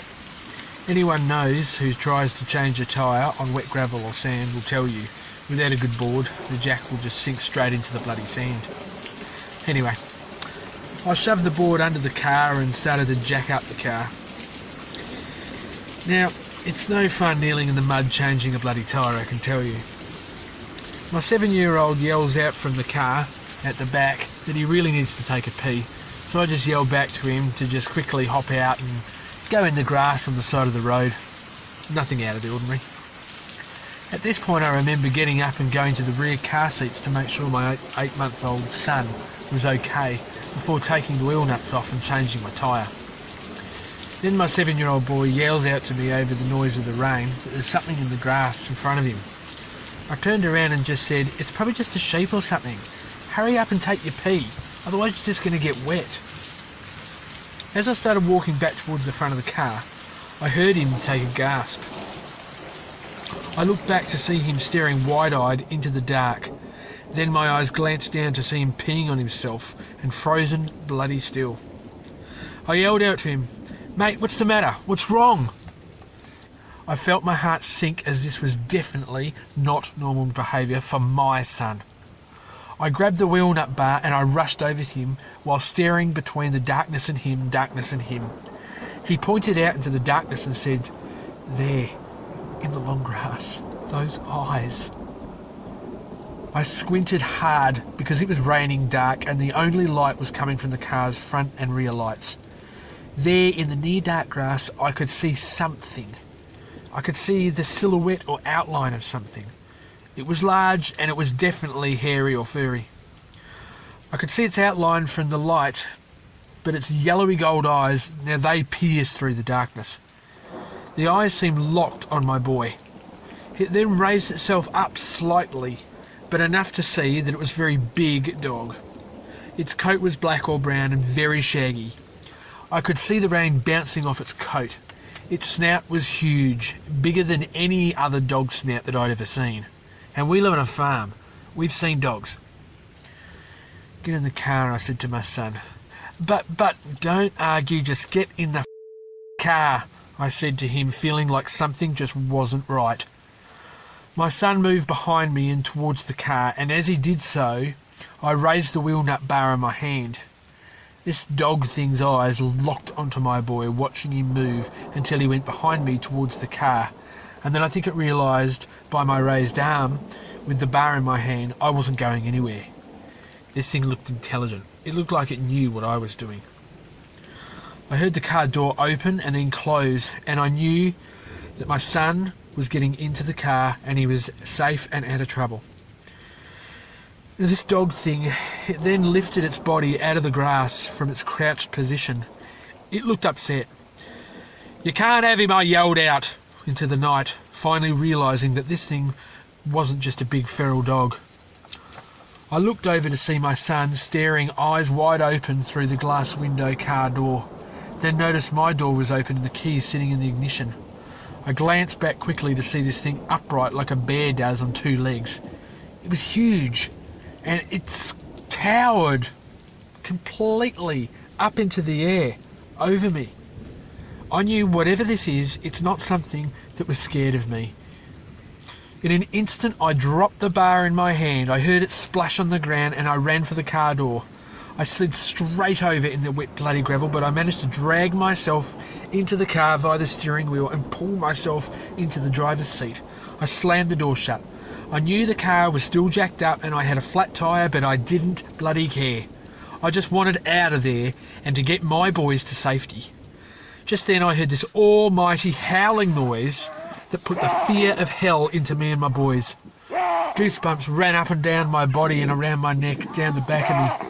Anyone knows who tries to change a tyre on wet gravel or sand will tell you, without a good board, the jack will just sink straight into the bloody sand. Anyway, I shoved the board under the car and started to jack up the car. Now, it's no fun kneeling in the mud changing a bloody tyre, I can tell you. My 7-year-old yells out from the car at the back that he really needs to take a pee, so I just yelled back to him to just quickly hop out and go in the grass on the side of the road. Nothing out of the ordinary. At this point I remember getting up and going to the rear car seats to make sure my 8-month-old son was okay before taking the wheel nuts off and changing my tyre. Then my 7-year-old boy yells out to me over the noise of the rain that there's something in the grass in front of him. I turned around and just said, "It's probably just a sheep or something. Hurry up and take your pee, otherwise you're just going to get wet." As I started walking back towards the front of the car, I heard him take a gasp. I looked back to see him staring wide-eyed into the dark. Then my eyes glanced down to see him peeing on himself and frozen bloody still. I yelled out to him, "Mate, what's the matter? What's wrong?" I felt my heart sink, as this was definitely not normal behaviour for my son. I grabbed the wheel nut bar and I rushed over to him while staring between the darkness and him. He pointed out into the darkness and said, "There, in the long grass, those eyes." I squinted hard because it was raining dark and the only light was coming from the car's front and rear lights. There in the near dark grass I could see something. I could see the silhouette or outline of something. It was large and it was definitely hairy or furry. I could see its outline from the light, but its yellowy gold eyes, now they pierced through the darkness. The eyes seemed locked on my boy. It then raised itself up slightly, but enough to see that it was a very big dog. Its coat was black or brown and very shaggy. I could see the rain bouncing off its coat. Its snout was huge, bigger than any other dog snout that I'd ever seen. And we live on a farm. We've seen dogs. "Get in the car," I said to my son. But don't argue, just get in the car," I said to him, feeling like something just wasn't right. My son moved behind me and towards the car, and as he did so, I raised the wheel nut bar in my hand. This dog thing's eyes locked onto my boy, watching him move until he went behind me towards the car, and then I think it realised by my raised arm, with the bar in my hand, I wasn't going anywhere. This thing looked intelligent. It looked like it knew what I was doing. I heard the car door open and then close, and I knew that my son was getting into the car and he was safe and out of trouble. This dog thing, it then lifted its body out of the grass from its crouched position. It looked upset. "You can't have him," I yelled out into the night, finally realising that this thing wasn't just a big feral dog. I looked over to see my son staring eyes wide open through the glass window car door, then noticed my door was open and the keys sitting in the ignition. I glanced back quickly to see this thing upright like a bear does on two legs. It was huge, and it's towered completely up into the air over me. I knew whatever this is, it's not something that was scared of me. In an instant, I dropped the bar in my hand. I heard it splash on the ground and I ran for the car door. I slid straight over in the wet bloody gravel, but I managed to drag myself into the car via the steering wheel and pull myself into the driver's seat. I slammed the door shut. I knew the car was still jacked up and I had a flat tyre, but I didn't bloody care. I just wanted out of there and to get my boys to safety. Just then I heard this almighty howling noise that put the fear of hell into me and my boys. Goosebumps ran up and down my body and around my neck, down the back of me.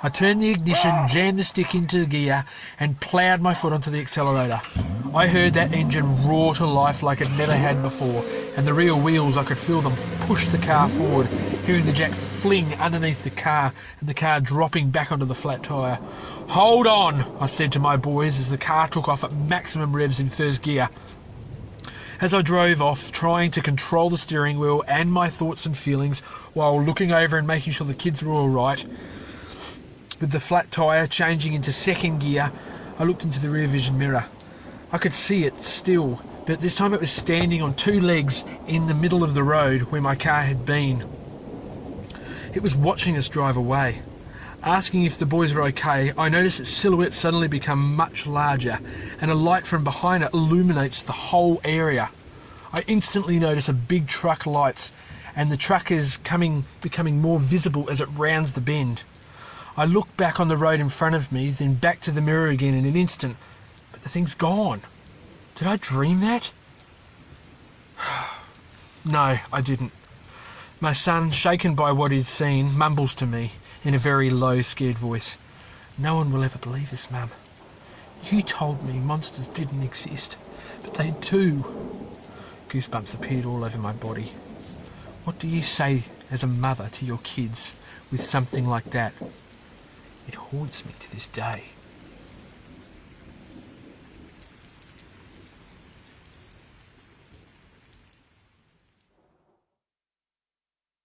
I turned the ignition, jammed the stick into the gear, and ploughed my foot onto the accelerator. I heard that engine roar to life like it never had before, and the rear wheels, I could feel them push the car forward, hearing the jack fling underneath the car and the car dropping back onto the flat tyre. "Hold on," I said to my boys as the car took off at maximum revs in first gear. As I drove off, trying to control the steering wheel and my thoughts and feelings while looking over and making sure the kids were all right, with the flat tyre changing into second gear, I looked into the rear vision mirror. I could see it still, but this time it was standing on two legs in the middle of the road where my car had been. It was watching us drive away. Asking if the boys were okay, I noticed its silhouette suddenly become much larger, and a light from behind it illuminates the whole area. I instantly notice a big truck lights, and the truck is becoming more visible as it rounds the bend. I look back on the road in front of me, then back to the mirror again in an instant, but the thing's gone. Did I dream that? No, I didn't. My son, shaken by what he'd seen, mumbles to me in a very low, scared voice. "No one will ever believe this, Mum. You told me monsters didn't exist, but they do." Goosebumps appeared all over my body. What do you say as a mother to your kids with something like that? It haunts me to this day.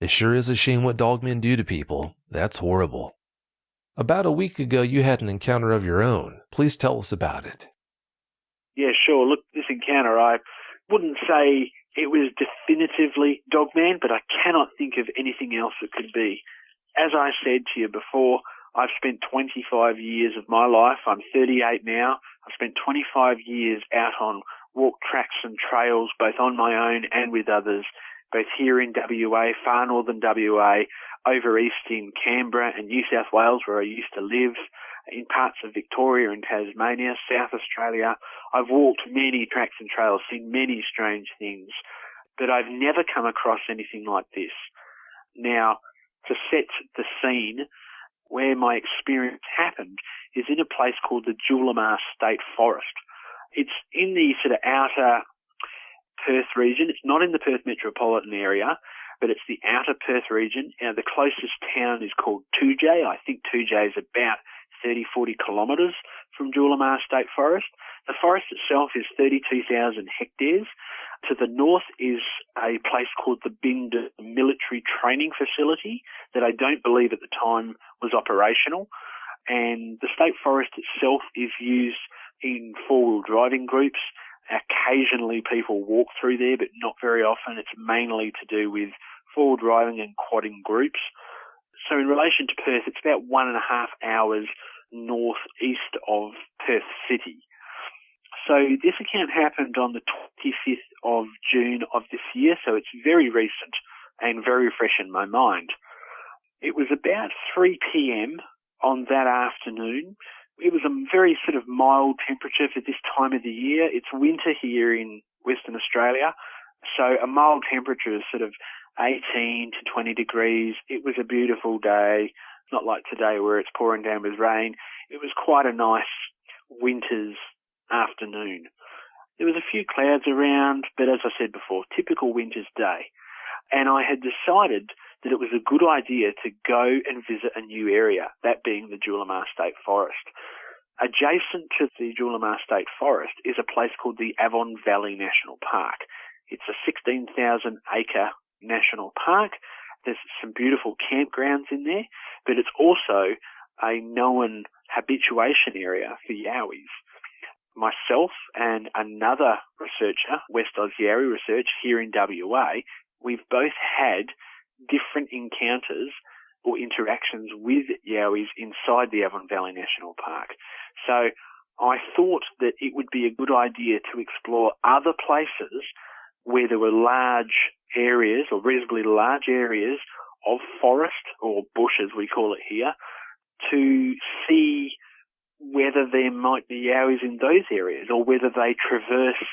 It sure is a shame what dogmen do to people. That's horrible. About a week ago, you had an encounter of your own. Please tell us about it. Yeah, sure. Look, this encounter, I wouldn't say it was definitively Dogman, but I cannot think of anything else it could be. As I said to you before, I've spent 25 years of my life. I'm 38 now. I've spent 25 years out on walk tracks and trails, both on my own and with others, both here in WA, far northern WA, over east in Cambra and New South Wales, where I used to live, in parts of Victoria and Tasmania, South Australia. I've walked many tracks and trails, seen many strange things, but I've never come across anything like this. Now, to set the scene, where my experience happened is in a place called the Julimar State Forest. It's in the sort of outer Perth region. It's not in the Perth metropolitan area, but it's the outer Perth region. The closest town is called Tujay. I think Tujay is about 30, 40 kilometres from Julimar State Forest. The forest itself is 32,000 hectares. To the north is a place called the Bindoon Military Training Facility that I don't believe at the time was operational. And the state forest itself is used in four-wheel driving groups. Occasionally people walk through there, but not very often. It's mainly to do with four-wheel driving and quadding groups. So in relation to Perth, it's about 1.5 hours northeast of Perth City. So this account happened on the 25th of June of this year, so it's very recent and very fresh in my mind. It was about 3 p.m. on that afternoon. It was a very sort of mild temperature for this time of the year. It's winter here in Western Australia, so a mild temperature is sort of 18 to 20 degrees. It was a beautiful day, not like today where it's pouring down with rain. It was quite a nice winter's afternoon. There was a few clouds around, but as I said before, typical winter's day. And I had decided that it was a good idea to go and visit a new area, that being the Julimar State Forest. Adjacent to the Julimar State Forest is a place called the Avon Valley National Park. It's a 16,000-acre national park. There's some beautiful campgrounds in there, but it's also a known habituation area for Yowies. Myself and another researcher, West Oz Yowie Research here in WA, we've both had different encounters or interactions with Yowies inside the Avon Valley National Park. So I thought that it would be a good idea to explore other places where there were large areas or reasonably large areas of forest or bush as we call it here, to see whether there might be Yowies in those areas or whether they traverse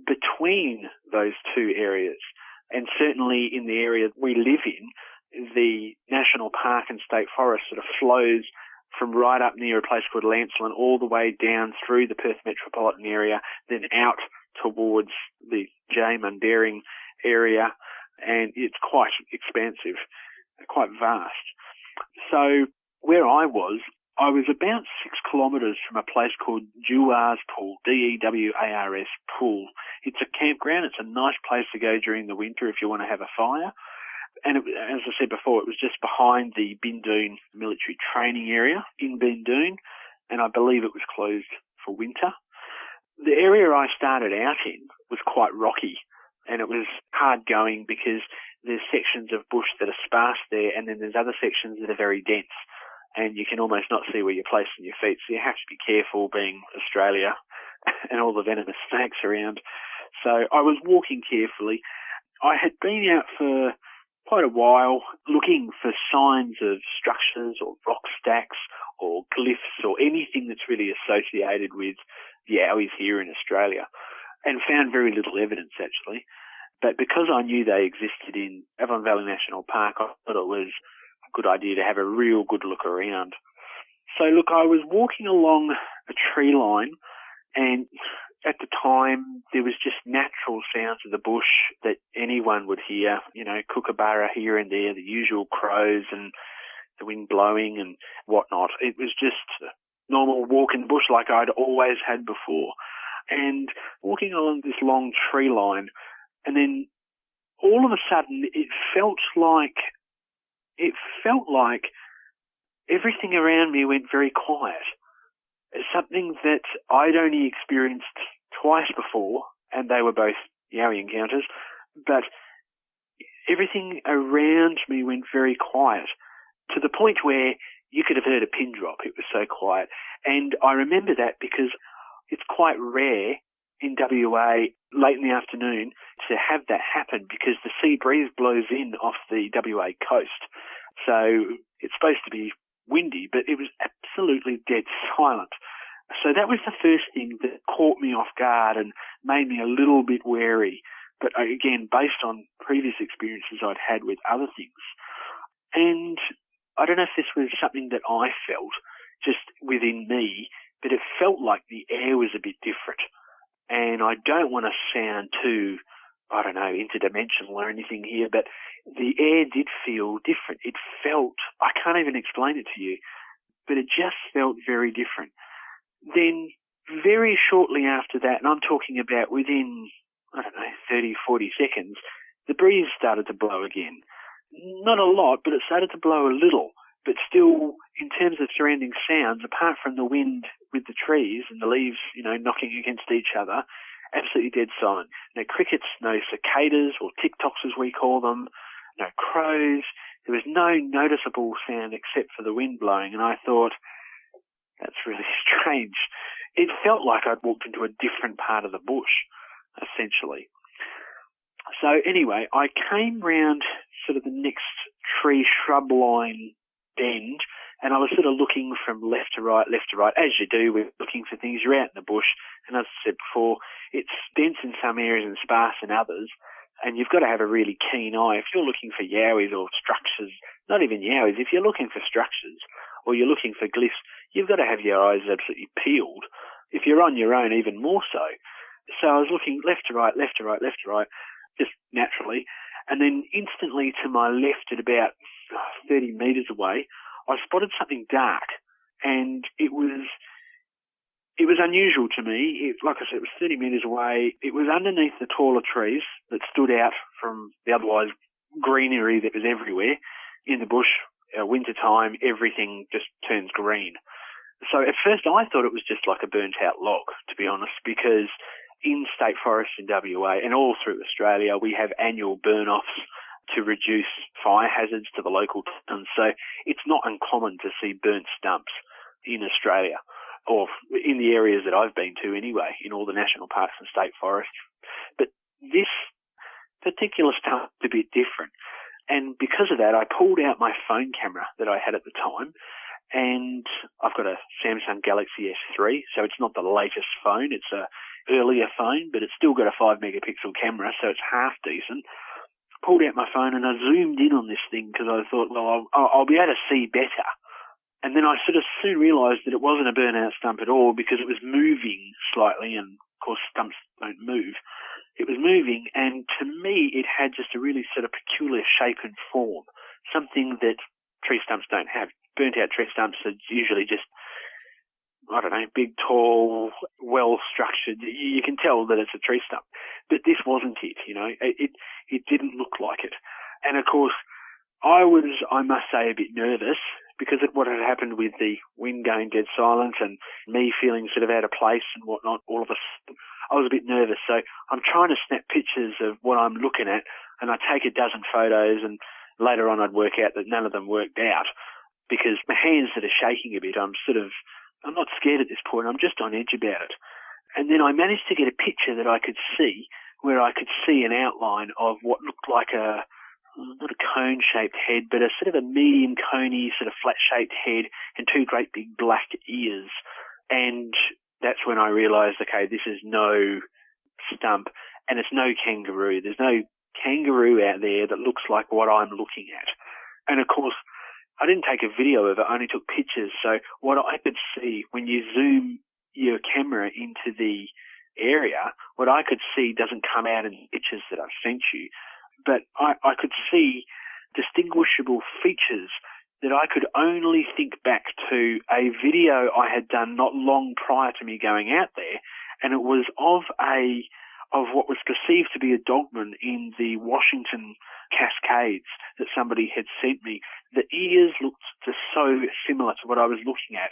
between those two areas. And certainly in the area we live in, the National Park and State Forest sort of flows from right up near a place called Lancelin all the way down through the Perth metropolitan area, then out towards the Mundaring area, and it's quite expansive, quite vast. So where I was about 6 kilometres from a place called Dewars Pool, Dewars Pool. It's a campground. It's a nice place to go during the winter if you want to have a fire. And as I said before, it was just behind the Bindoon military training area in Bindoon, and I believe it was closed for winter. The area I started out in was quite rocky, and it was hard going because there's sections of bush that are sparse there, and then there's other sections that are very dense, and you can almost not see where you're placing your feet, so you have to be careful being Australia and all the venomous snakes around. So I was walking carefully. I had been out for quite a while looking for signs of structures or rock stacks or glyphs or anything that's really associated with Yowies here in Australia, and found very little evidence actually. But because I knew they existed in Avon Valley National Park, I thought it was a good idea to have a real good look around. So look, I was walking along a tree line, and at the time there was just natural sounds of the bush that anyone would hear, you know, kookaburra here and there, the usual crows and the wind blowing and whatnot. It was just a normal walk in the bush like I'd always had before. And walking along this long tree line, and then all of a sudden it felt like everything around me went very quiet. It's something that I'd only experienced twice before, and they were both Yowie encounters, but everything around me went very quiet, to the point where you could have heard a pin drop. It was so quiet. And I remember that because it's quite rare in WA late in the afternoon to have that happen, because the sea breeze blows in off the WA coast. So it's supposed to be windy, but it was absolutely dead silent. So that was the first thing that caught me off guard and made me a little bit wary. But again, based on previous experiences I'd had with other things. And I don't know if this was something that I felt just within me, but it felt like the air was a bit different. And I don't want to sound too, I don't know, interdimensional or anything here, but the air did feel different. It felt, I can't even explain it to you, but it just felt very different. Then very shortly after that, and I'm talking about within, 30, 40 seconds, the breeze started to blow again. Not a lot, but it started to blow a little. But still, in terms of surrounding sounds, apart from the wind with the trees and the leaves, knocking against each other, absolutely dead silent. No crickets, no cicadas or tick-tocks as we call them, no crows. There was no noticeable sound except for the wind blowing, and I thought, that's really strange. It felt like I'd walked into a different part of the bush, essentially. So anyway, I came round sort of the next tree shrub line bend, and I was sort of looking from left to right, as you do. We're looking for things. You're out in the bush, and as I said before, it's dense in some areas and sparse in others, and you've got to have a really keen eye. If you're looking for yowies or structures, not even yowies, if you're looking for structures or you're looking for glyphs, you've got to have your eyes absolutely peeled. If you're on your own, even more so. So I was looking left to right, just naturally, and then instantly to my left at about 30 metres away, I spotted something dark, and it was unusual to me. Like I said, it was 30 metres away. It was underneath the taller trees that stood out from the otherwise greenery that was everywhere in the bush. Winter time, everything just turns green. So at first I thought it was just like a burnt out log, to be honest, because in state forests in WA and all through Australia, we have annual burn-offs to reduce fire hazards to the local towns. So it's not uncommon to see burnt stumps in Australia, or in the areas that I've been to anyway, in all the national parks and state forests. But this particular stump is a bit different. And because of that, I pulled out my phone camera that I had at the time, and I've got a Samsung Galaxy S3, so it's not the latest phone. It's a earlier phone, but it's still got a 5-megapixel camera, so it's half decent. Pulled out my phone and I zoomed in on this thing because I thought, well, I'll be able to see better. And then I sort of soon realised that it wasn't a burnout stump at all because it was moving slightly, and of course stumps don't move. It was moving, and to me it had just a really sort of peculiar shape and form, something that tree stumps don't have. Burnt out tree stumps are usually just, big, tall, well-structured. You can tell that it's a tree stump. But this wasn't it, It didn't look like it. And of course, I must say, a bit nervous because of what had happened with the wind going dead silent and me feeling sort of out of place and whatnot. All of a sudden, I was a bit nervous. So I'm trying to snap pictures of what I'm looking at, and I take a dozen photos, and later on I'd work out that none of them worked out because my hands that are shaking a bit. I'm not scared at this point. I'm just on edge about it. And then I managed to get a picture that I could see, where I could see an outline of what looked like not a cone-shaped head, but a sort of a medium coney, sort of flat-shaped head and two great big black ears. And that's when I realised, okay, this is no stump and it's no kangaroo. There's no kangaroo out there that looks like what I'm looking at. And of course, I didn't take a video of it, I only took pictures. So what I could see when you zoom your camera into the area, what I could see doesn't come out in the pictures that I've sent you. But I could see distinguishable features that I could only think back to a video I had done not long prior to me going out there, and it was of what was perceived to be a dogman in the Washington Cascades that somebody had sent me. The ears looked just so similar to what I was looking at,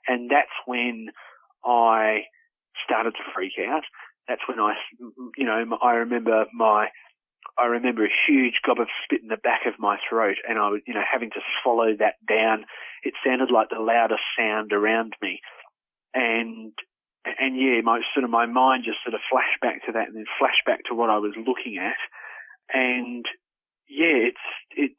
and that's when I started to freak out. That's when I remember a huge gob of spit in the back of my throat, and I was, having to swallow that down. It sounded like the loudest sound around me, and yeah, my mind just sort of flashed back to that, and then flashed back to what I was looking at, and yeah, it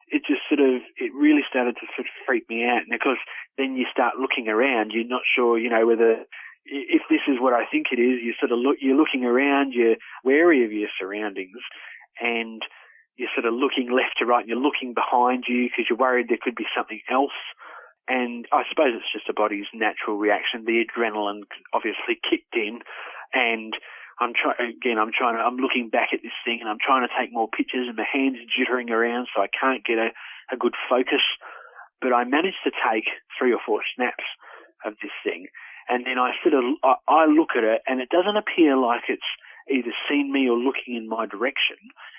really started to sort of freak me out. And of course, then you start looking around. You're not sure, whether if this is what I think it is. You're looking around. You're wary of your surroundings. And you're sort of looking left to right, and you're looking behind you because you're worried there could be something else. And I suppose it's just the body's natural reaction. The adrenaline obviously kicked in, and I'm looking back at this thing, and I'm trying to take more pictures, and my hands are jittering around, so I can't get a good focus. but I managed to take 3 or 4 snaps of this thing, and then I look at it, and it doesn't appear like it's either seen me or looking in my direction,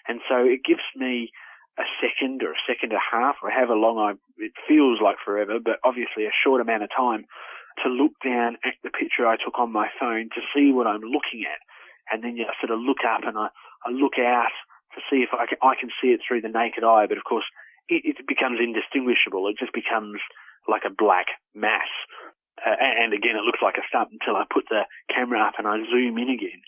and so it gives me a second or a second and a half, or however long it feels like forever, but obviously a short amount of time, to look down at the picture I took on my phone to see what I'm looking at. And then I sort of look up and I look out to see if I can see it through the naked eye. But of course, it becomes indistinguishable. It just becomes like a black mass. And again, it looks like a stump until I put the camera up and I zoom in again.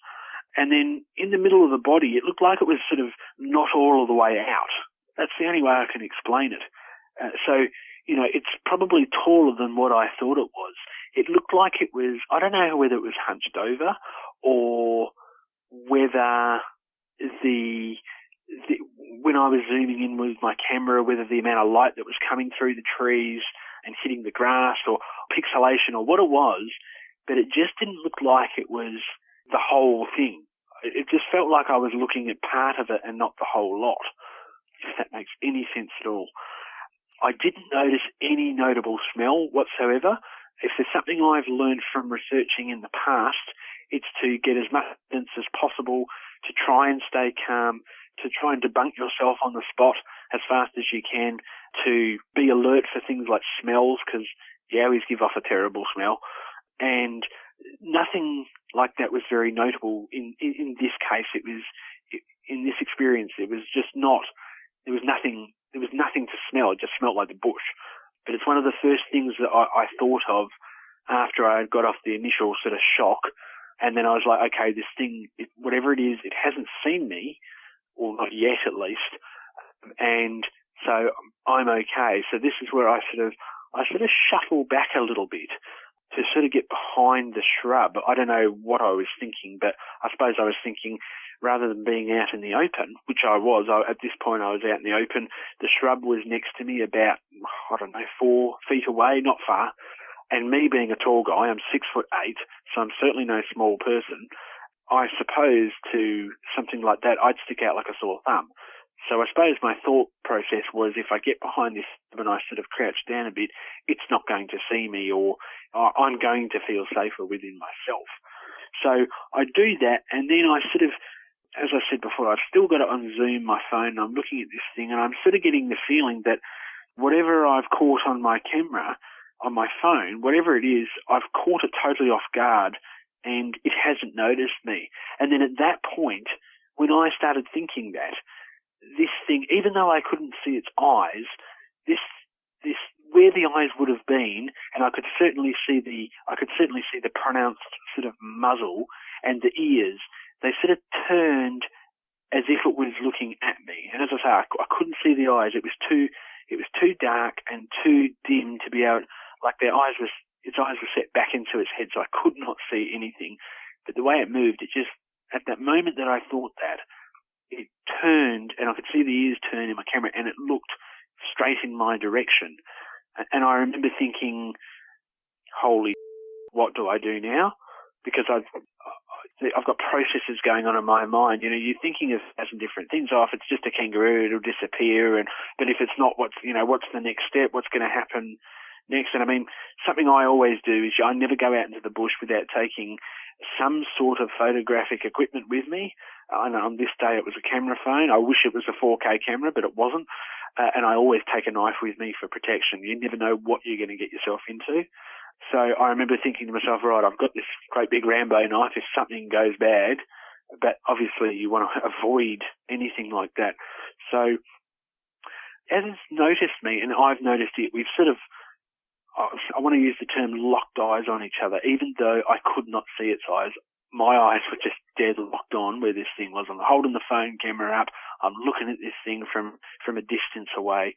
And then in the middle of the body, it looked like it was sort of not all of the way out. That's the only way I can explain it. So, it's probably taller than what I thought it was. It looked like it was, I don't know whether it was hunched over or whether when I was zooming in with my camera, whether the amount of light that was coming through the trees and hitting the grass or pixelation or what it was, but it just didn't look like it was the whole thing. It just felt like I was looking at part of it and not the whole lot, if that makes any sense at all. I didn't notice any notable smell whatsoever. If there's something I've learned from researching in the past, it's to get as much evidence as possible, to try and stay calm, to try and debunk yourself on the spot as fast as you can, to be alert for things like smells, because Yowies give off a terrible smell. And nothing like that was very notable in this case. In this experience, it was just not, there was nothing to smell. It just smelled like the bush. But it's one of the first things that I thought of after I got off the initial sort of shock. And then I was like, okay, this thing, whatever it is, it hasn't seen me, or not yet at least. And so I'm okay. So this is where I sort of shuffle back a little bit to sort of get behind the shrub. I don't know what I was thinking, but I suppose I was thinking, rather than being out in the open, which I was, at this point I was out in the open, the shrub was next to me about, 4 feet away, not far. And me being a tall guy, I'm 6'8", so I'm certainly no small person. I suppose to something like that, I'd stick out like a sore thumb. So I suppose my thought process was, if I get behind this and I sort of crouch down a bit, it's not going to see me, or I'm going to feel safer within myself. So I do that, and then I sort of, as I said before, I've still got to unzoom my phone, and I'm looking at this thing, and I'm sort of getting the feeling that whatever I've caught on my camera, on my phone, whatever it is, I've caught it totally off guard, and it hasn't noticed me. And then at that point, when I started thinking that, this thing, even though I couldn't see its eyes, this where the eyes would have been, and I could certainly see the pronounced sort of muzzle and the ears, they sort of turned as if it was looking at me. And as I say, I couldn't see the eyes. It was too dark and too dim to be able, like its eyes were set back into its head, so I could not see anything. But the way it moved, it just, at that moment that I thought that, it turned, and I could see the ears turn in my camera, and it looked straight in my direction. And I remember thinking, holy, what do I do now? Because I've got processes going on in my mind. You're thinking of 1,000 different things. Oh, if it's just a kangaroo, it'll disappear. But if it's not, what's the next step? What's going to happen next? And I mean, something I always do is I never go out into the bush without taking some sort of photographic equipment with me. And on this day, it was a camera phone. I wish it was a 4K camera, but it wasn't. And I always take a knife with me for protection. You never know what you're going to get yourself into. So I remember thinking to myself, right, I've got this great big Rambo knife if something goes bad. But obviously you want to avoid anything like that. So as it's noticed me, and I've noticed it, we've sort of, I want to use the term locked eyes on each other. Even though I could not see its eyes, my eyes were just dead locked on where this thing was. I'm holding the phone camera up. I'm looking at this thing from a distance away.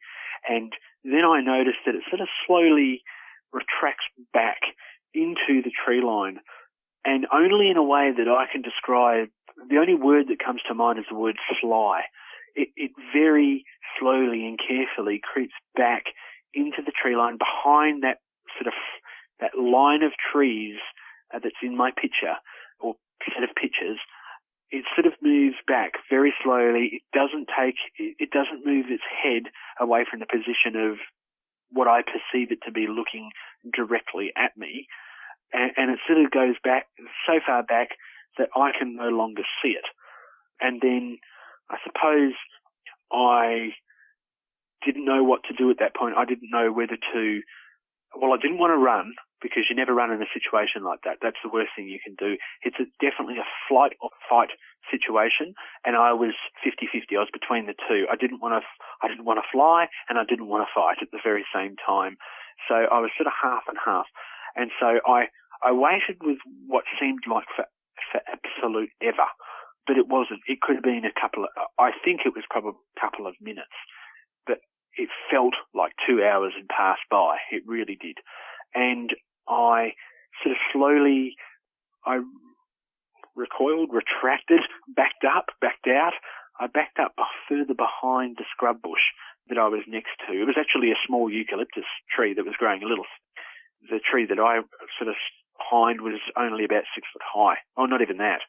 And then I noticed that it sort of slowly retracts back into the tree line. And only in a way that I can describe, the only word that comes to mind is the word sly. It very slowly and carefully creeps back into the tree line behind that sort of, that line of trees that's in my picture, or set of pictures. It sort of moves back very slowly. It doesn't move its head away from the position of what I perceive it to be looking directly at me. And it sort of goes back so far back that I can no longer see it. And then I suppose I didn't know what to do at that point. I didn't know whether to, I didn't want to run, because you never run in a situation like that. That's the worst thing you can do. It's definitely a flight or fight situation, and I was 50-50. I was between the two. I didn't want to fly, and I didn't want to fight at the very same time. So I was sort of half and half. And so I waited with what seemed like for absolute ever, but it wasn't. It could have been I think it was probably a couple of minutes, but it felt like 2 hours had passed by. It really did. And I sort of slowly, I recoiled, retracted, backed out. I backed up further behind the scrub bush that I was next to. It was actually a small eucalyptus tree that was growing a little. The tree that I sort of behind was only about 6 foot high. Oh, not even that.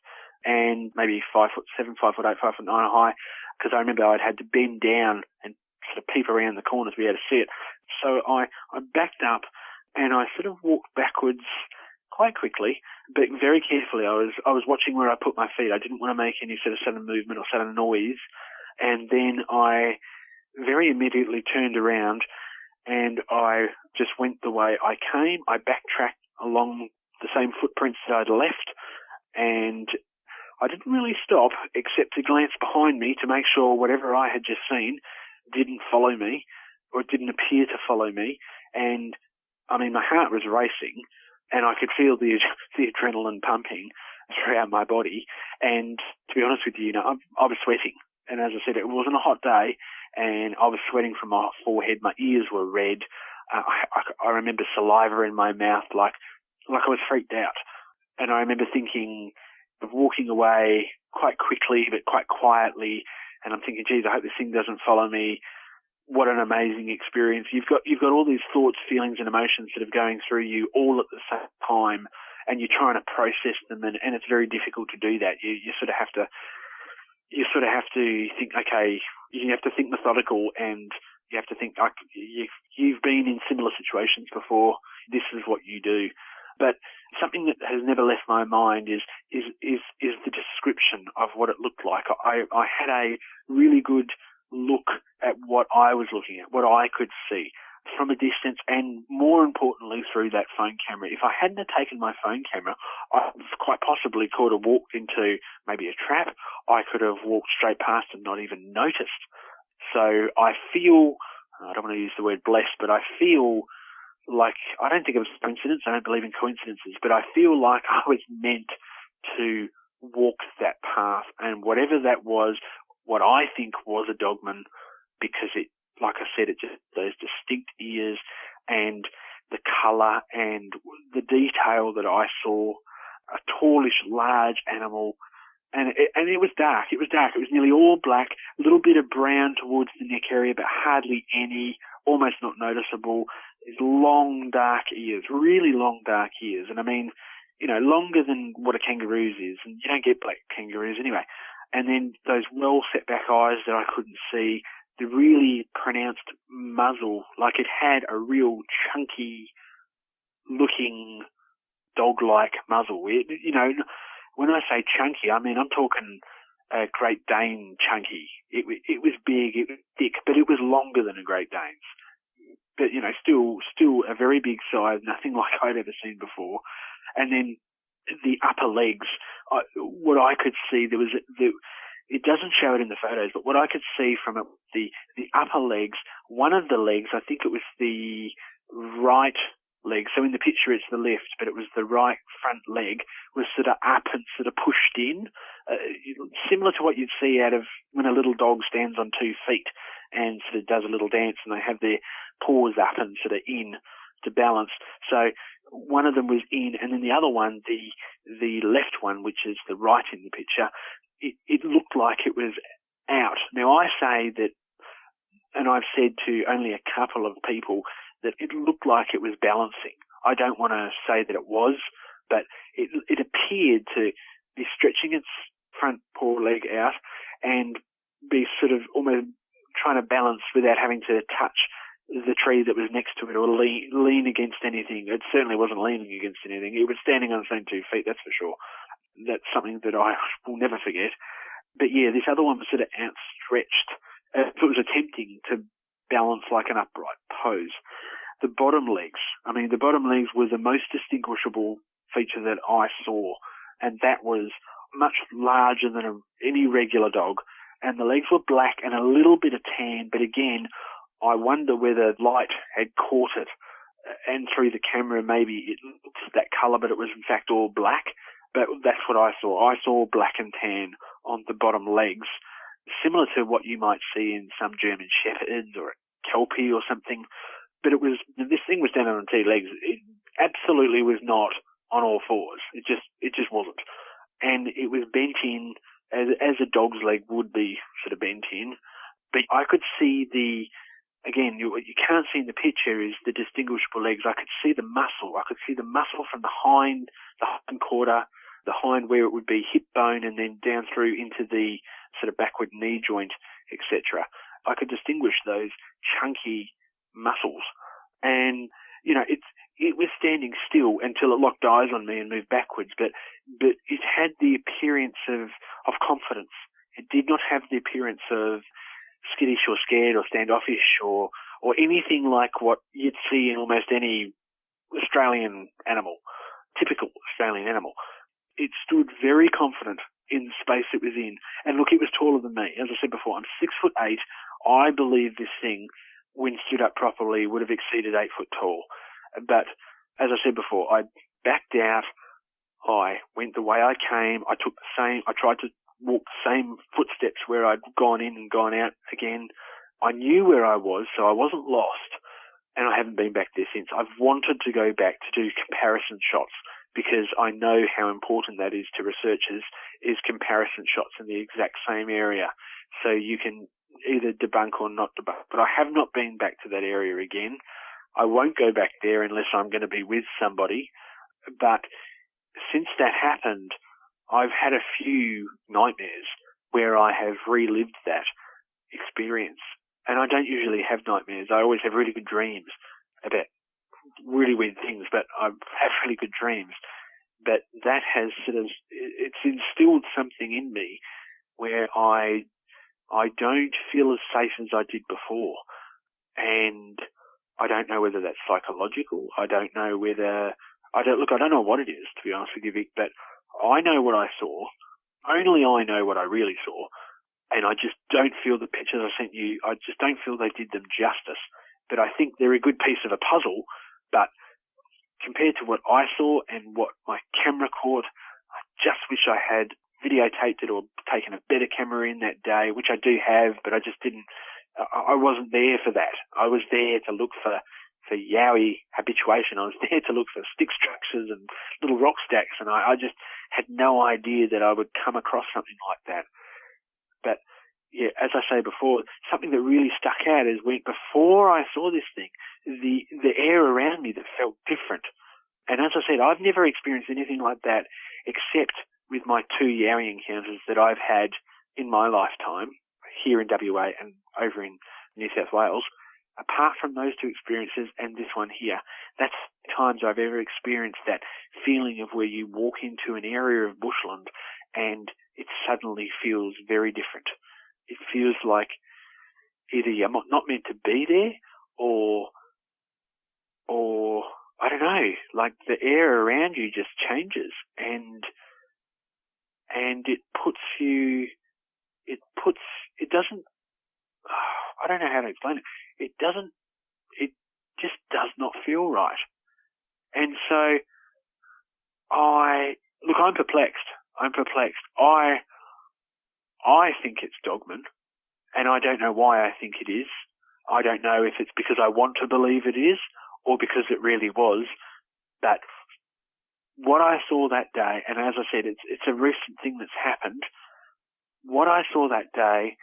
And maybe 5'7", 5'8", 5'9" high, because I remember I'd had to bend down and sort of peep around the corners to be able to see it. So I backed up and I sort of walked backwards quite quickly, but very carefully. I was watching where I put my feet. I didn't want to make any sort of sudden movement or sudden noise. And then I very immediately turned around and I just went the way I came. I backtracked along the same footprints that I'd left, and I didn't really stop except to glance behind me to make sure whatever I had just seen didn't follow me, or didn't appear to follow me. And I mean, my heart was racing and I could feel the adrenaline pumping throughout my body. And to be honest with you, I was sweating. And as I said, it wasn't a hot day and I was sweating from my forehead. My ears were red. I remember saliva in my mouth, like I was freaked out. And I remember thinking of walking away quite quickly, but quite quietly. And I'm thinking, geez, I hope this thing doesn't follow me. What an amazing experience. You've got all these thoughts, feelings and emotions that are going through you all at the same time, and you're trying to process them, and it's very difficult to do that. You sort of have to think, okay, you have to think methodical, and you have to think, like, you've been in similar situations before. This is what you do. But something that has never left my mind is the description of what it looked like. I had a really good look at what I was looking at, what I could see from a distance, and more importantly through that phone camera. If I hadn't have taken my phone camera, I quite possibly could have walked into maybe a trap. I could have walked straight past and not even noticed. So I feel, I don't want to use the word blessed, but I feel like, I don't think it was coincidence, I don't believe in coincidences, but I feel like I was meant to walk that path, and whatever that was, what I think was a dogman, because it, like I said, it just, those distinct ears and the colour and the detail that I saw, a tallish, large animal, and it was dark. It was dark. It was nearly all black, a little bit of brown towards the neck area, but hardly any, almost not noticeable. These long, dark ears, really long, dark ears. And I mean, longer than what a kangaroo's is. And you don't get black kangaroos anyway. And then those well-set back eyes that I couldn't see, the really pronounced muzzle, like it had a real chunky-looking dog-like muzzle. When I say chunky, I mean I'm talking a Great Dane chunky. It was big, it was thick, but it was longer than a Great Dane's. But still a very big size, nothing like I'd ever seen before. And then the upper legs, what I could see, it doesn't show it in the photos, but what I could see from it, the upper legs, one of the legs, I think it was the right leg. So in the picture it's the left, but it was the right front leg was sort of up and sort of pushed in, similar to what you'd see out of when a little dog stands on 2 feet and sort of does a little dance and they have their paws up and sort of in to balance. So one of them was in, and then the other one, the left one, which is the right in the picture, it looked like it was out. Now I say that, and I've said to only a couple of people, that it looked like it was balancing. I don't want to say that it was, but it appeared to be stretching its front paw leg out and be sort of almost trying to balance without having to touch the tree that was next to it or lean against anything. It certainly wasn't leaning against anything. It was standing on its own 2 feet, that's for sure. That's something that I will never forget. But yeah, this other one was sort of outstretched. It was attempting to balance like an upright pose. The bottom legs were the most distinguishable feature that I saw, and that was much larger than any regular dog. And the legs were black and a little bit of tan, but again, I wonder whether light had caught it, and through the camera maybe it looked that colour, but it was in fact all black. But that's what I saw. I saw black and tan on the bottom legs, similar to what you might see in some German Shepherds or a Kelpie or something. But this thing was down on 2 legs. It absolutely was not on all fours. It just wasn't. And it was bent in as a dog's leg would be sort of bent in. But I could see again, what you can't see in the picture is the distinguishable legs. I could see the muscle. I could see the muscle from the hind quarter, the hind where it would be hip bone, and then down through into the sort of backward knee joint, etc. I could distinguish those chunky muscles. And, it was standing still until it locked eyes on me and moved backwards, but it had the appearance of confidence. It did not have the appearance of skittish or scared or standoffish or anything like what you'd see in almost any Australian animal, typical Australian animal. It stood very confident in the space it was in. And look, it was taller than me. As I said before, I'm 6'8". I believe this thing, when stood up properly, would have exceeded 8 foot tall. But as I said before, I backed out. I went the way I came. I tried to walk the same footsteps where I'd gone in and gone out again. I knew where I was, so I wasn't lost, and I haven't been back there since. I've wanted to go back to do comparison shots because I know how important that is to researchers, is comparison shots in the exact same area. So you can either debunk or not debunk. But I have not been back to that area again. I won't go back there unless I'm going to be with somebody. But since that happened, I've had a few nightmares where I have relived that experience. And I don't usually have nightmares. I always have really good dreams about really weird things, but I have really good dreams. But that has it's instilled something in me where I don't feel as safe as I did before. And I don't know whether that's psychological. I don't know what it is, to be honest with you, Vic, but I know what I saw. Only I know what I really saw. And I just don't feel the pictures I sent you, I just don't feel they did them justice. But I think they're a good piece of a puzzle. But compared to what I saw and what my camera caught, I just wish I had videotaped it or taken a better camera in that day, which I do have, but I just didn't. I wasn't there for that. I was there to look for Yowie habituation. I was there to look for stick structures and little rock stacks, and I just had no idea that I would come across something like that. But yeah, as I say before, something that really stuck out is before I saw this thing, the air around me that felt different. And as I said, I've never experienced anything like that except with my 2 Yowie encounters that I've had in my lifetime here in WA and over in New South Wales. Apart from those 2 experiences and this one here, that's the times I've ever experienced that feeling of where you walk into an area of bushland and it suddenly feels very different. It feels like either you're not meant to be there or I don't know, like the air around you just changes and it doesn't, I don't know how to explain it. It just does not feel right. And so I'm perplexed. I think it's Dogman, and I don't know why I think it is. I don't know if it's because I want to believe it is or because it really was. But what I saw that day, and as I said, it's a recent thing that's happened. What I saw that day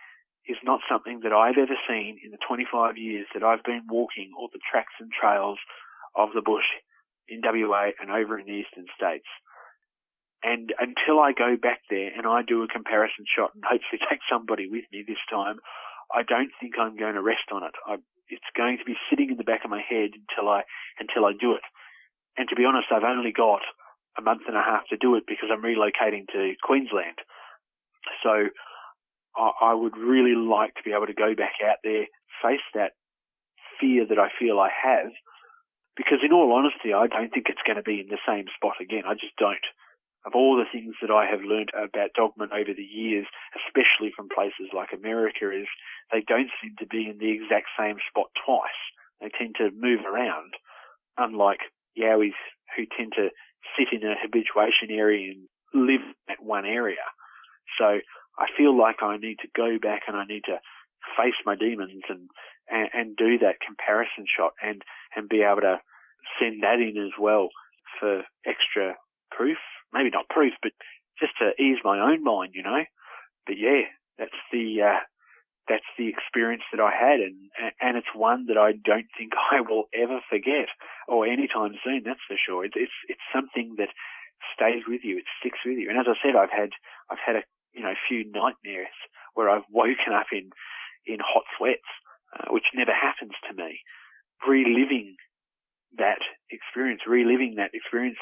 is not something that I've ever seen in the 25 years that I've been walking all the tracks and trails of the bush in WA and over in the eastern states. And until I go back there and I do a comparison shot and hopefully take somebody with me this time, I don't think I'm going to rest on it. it's going to be sitting in the back of my head until I do it. And to be honest, I've only got a month and a half to do it because I'm relocating to Queensland. So I would really like to be able to go back out there, face that fear that I feel I have, because in all honesty, I don't think it's going to be in the same spot again. I just don't. Of all the things that I have learned about Dogman over the years, especially from places like America, is they don't seem to be in the exact same spot twice. They tend to move around, unlike Yowies who tend to sit in a habituation area and live at one area. So I feel like I need to go back and I need to face my demons and do that comparison shot and be able to send that in as well for extra proof. Maybe not proof, but just to ease my own mind, you know. But yeah, that's the experience that I had, and it's one that I don't think I will ever forget, or anytime soon. That's for sure. It's something that stays with you. It sticks with you. And as I said, I've had a few nightmares where I've woken up in hot sweats, which never happens to me. Reliving that experience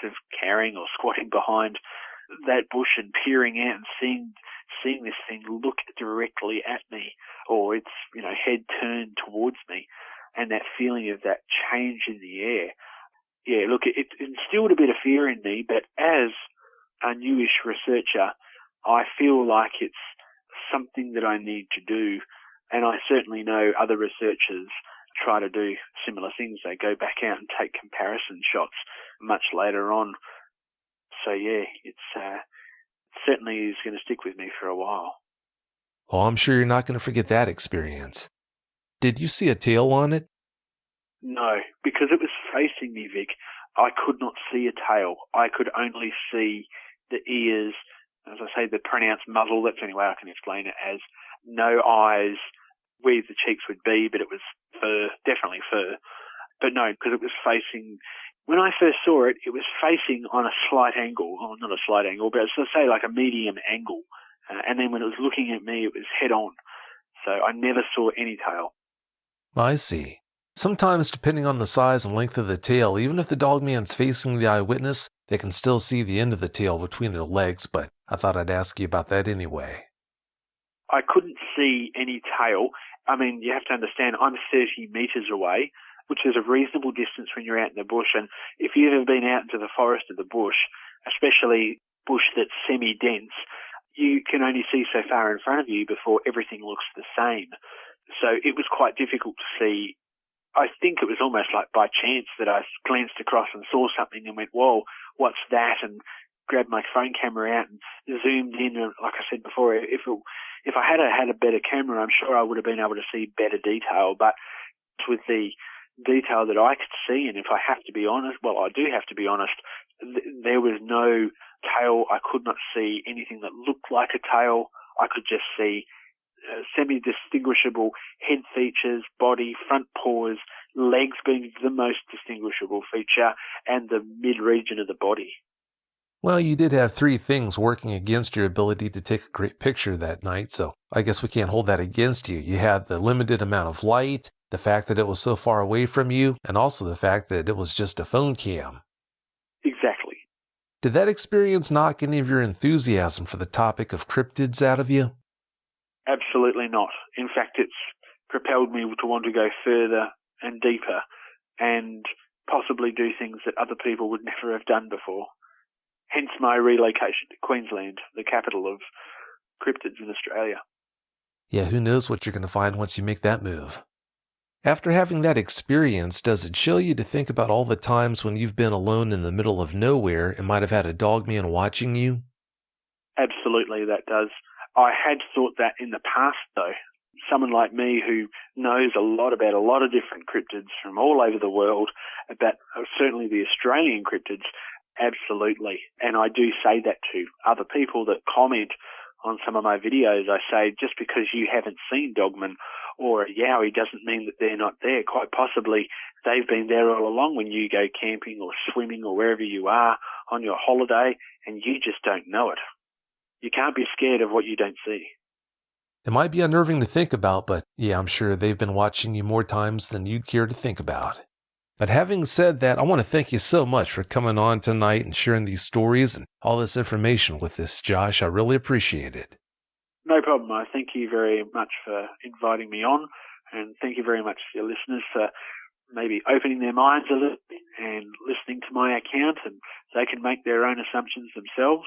of carrying or squatting behind that bush and peering out and seeing this thing look directly at me, or its head turned towards me, and that feeling of that change in the air. Yeah, look, it instilled a bit of fear in me, but as a newish researcher, I feel like it's something that I need to do, and I certainly know other researchers try to do similar things. They go back out and take comparison shots much later on. So yeah, it certainly is going to stick with me for a while. Well, I'm sure you're not going to forget that experience. Did you see a tail on it? No, because it was facing me, Vic. I could not see a tail. I could only see the ears, as I say, the pronounced muzzle. That's the only way I can explain it, as no eyes where the cheeks would be, but it was fur, definitely fur. But no, because it was facing, when I first saw it, it was facing on a slight angle. Oh, not a slight angle, but let's say like a medium angle. And then when it was looking at me, it was head on. So I never saw any tail. I see. Sometimes, depending on the size and length of the tail, even if the dogman's facing the eyewitness, they can still see the end of the tail between their legs, but I thought I'd ask you about that anyway. I couldn't see any tail. I mean, you have to understand, I'm 30 metres away, which is a reasonable distance when you're out in the bush. And if you've ever been out into the forest or the bush, especially bush that's semi-dense, you can only see so far in front of you before everything looks the same. So it was quite difficult to see. I think it was almost like by chance that I glanced across and saw something and went, whoa, what's that? And grabbed my phone camera out and zoomed in. And like I said before, if I had a better camera, I'm sure I would have been able to see better detail. But with the detail that I could see, and if I have to be honest, well, I do have to be honest, there was no tail. I could not see anything that looked like a tail. I could just see semi-distinguishable head features, body, front paws, legs being the most distinguishable feature, and the mid-region of the body. Well, you did have three things working against your ability to take a great picture that night, so I guess we can't hold that against you. You had the limited amount of light, the fact that it was so far away from you, and also the fact that it was just a phone cam. Exactly. Did that experience knock any of your enthusiasm for the topic of cryptids out of you? Absolutely not. In fact, it's propelled me to want to go further and deeper and possibly do things that other people would never have done before. Hence my relocation to Queensland, the capital of cryptids in Australia. Yeah, who knows what you're going to find once you make that move. After having that experience, does it chill you to think about all the times when you've been alone in the middle of nowhere and might have had a dogman watching you? Absolutely, that does. I had thought that in the past, though. Someone like me who knows a lot about a lot of different cryptids from all over the world, about certainly the Australian cryptids, absolutely. And I do say that to other people that comment on some of my videos. I say, just because you haven't seen Dogman or a Yowie doesn't mean that they're not there. Quite possibly they've been there all along when you go camping or swimming or wherever you are on your holiday, and you just don't know it. You can't be scared of what you don't see. It might be unnerving to think about, but yeah, I'm sure they've been watching you more times than you'd care to think about. But having said that, I want to thank you so much for coming on tonight and sharing these stories and all this information with us, Josh. I really appreciate it. No problem. I thank you very much for inviting me on, and thank you very much to your listeners for maybe opening their minds a little bit and listening to my account, and they can make their own assumptions themselves.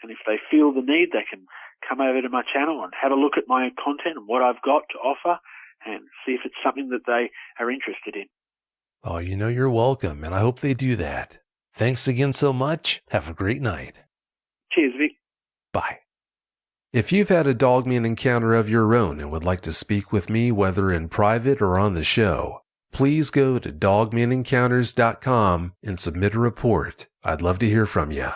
And if they feel the need, they can come over to my channel and have a look at my content and what I've got to offer and see if it's something that they are interested in. Oh, you're welcome, and I hope they do that. Thanks again so much. Have a great night. Cheers, Vic. Bye. If you've had a Dogman encounter of your own and would like to speak with me, whether in private or on the show, please go to dogmanencounters.com and submit a report. I'd love to hear from you.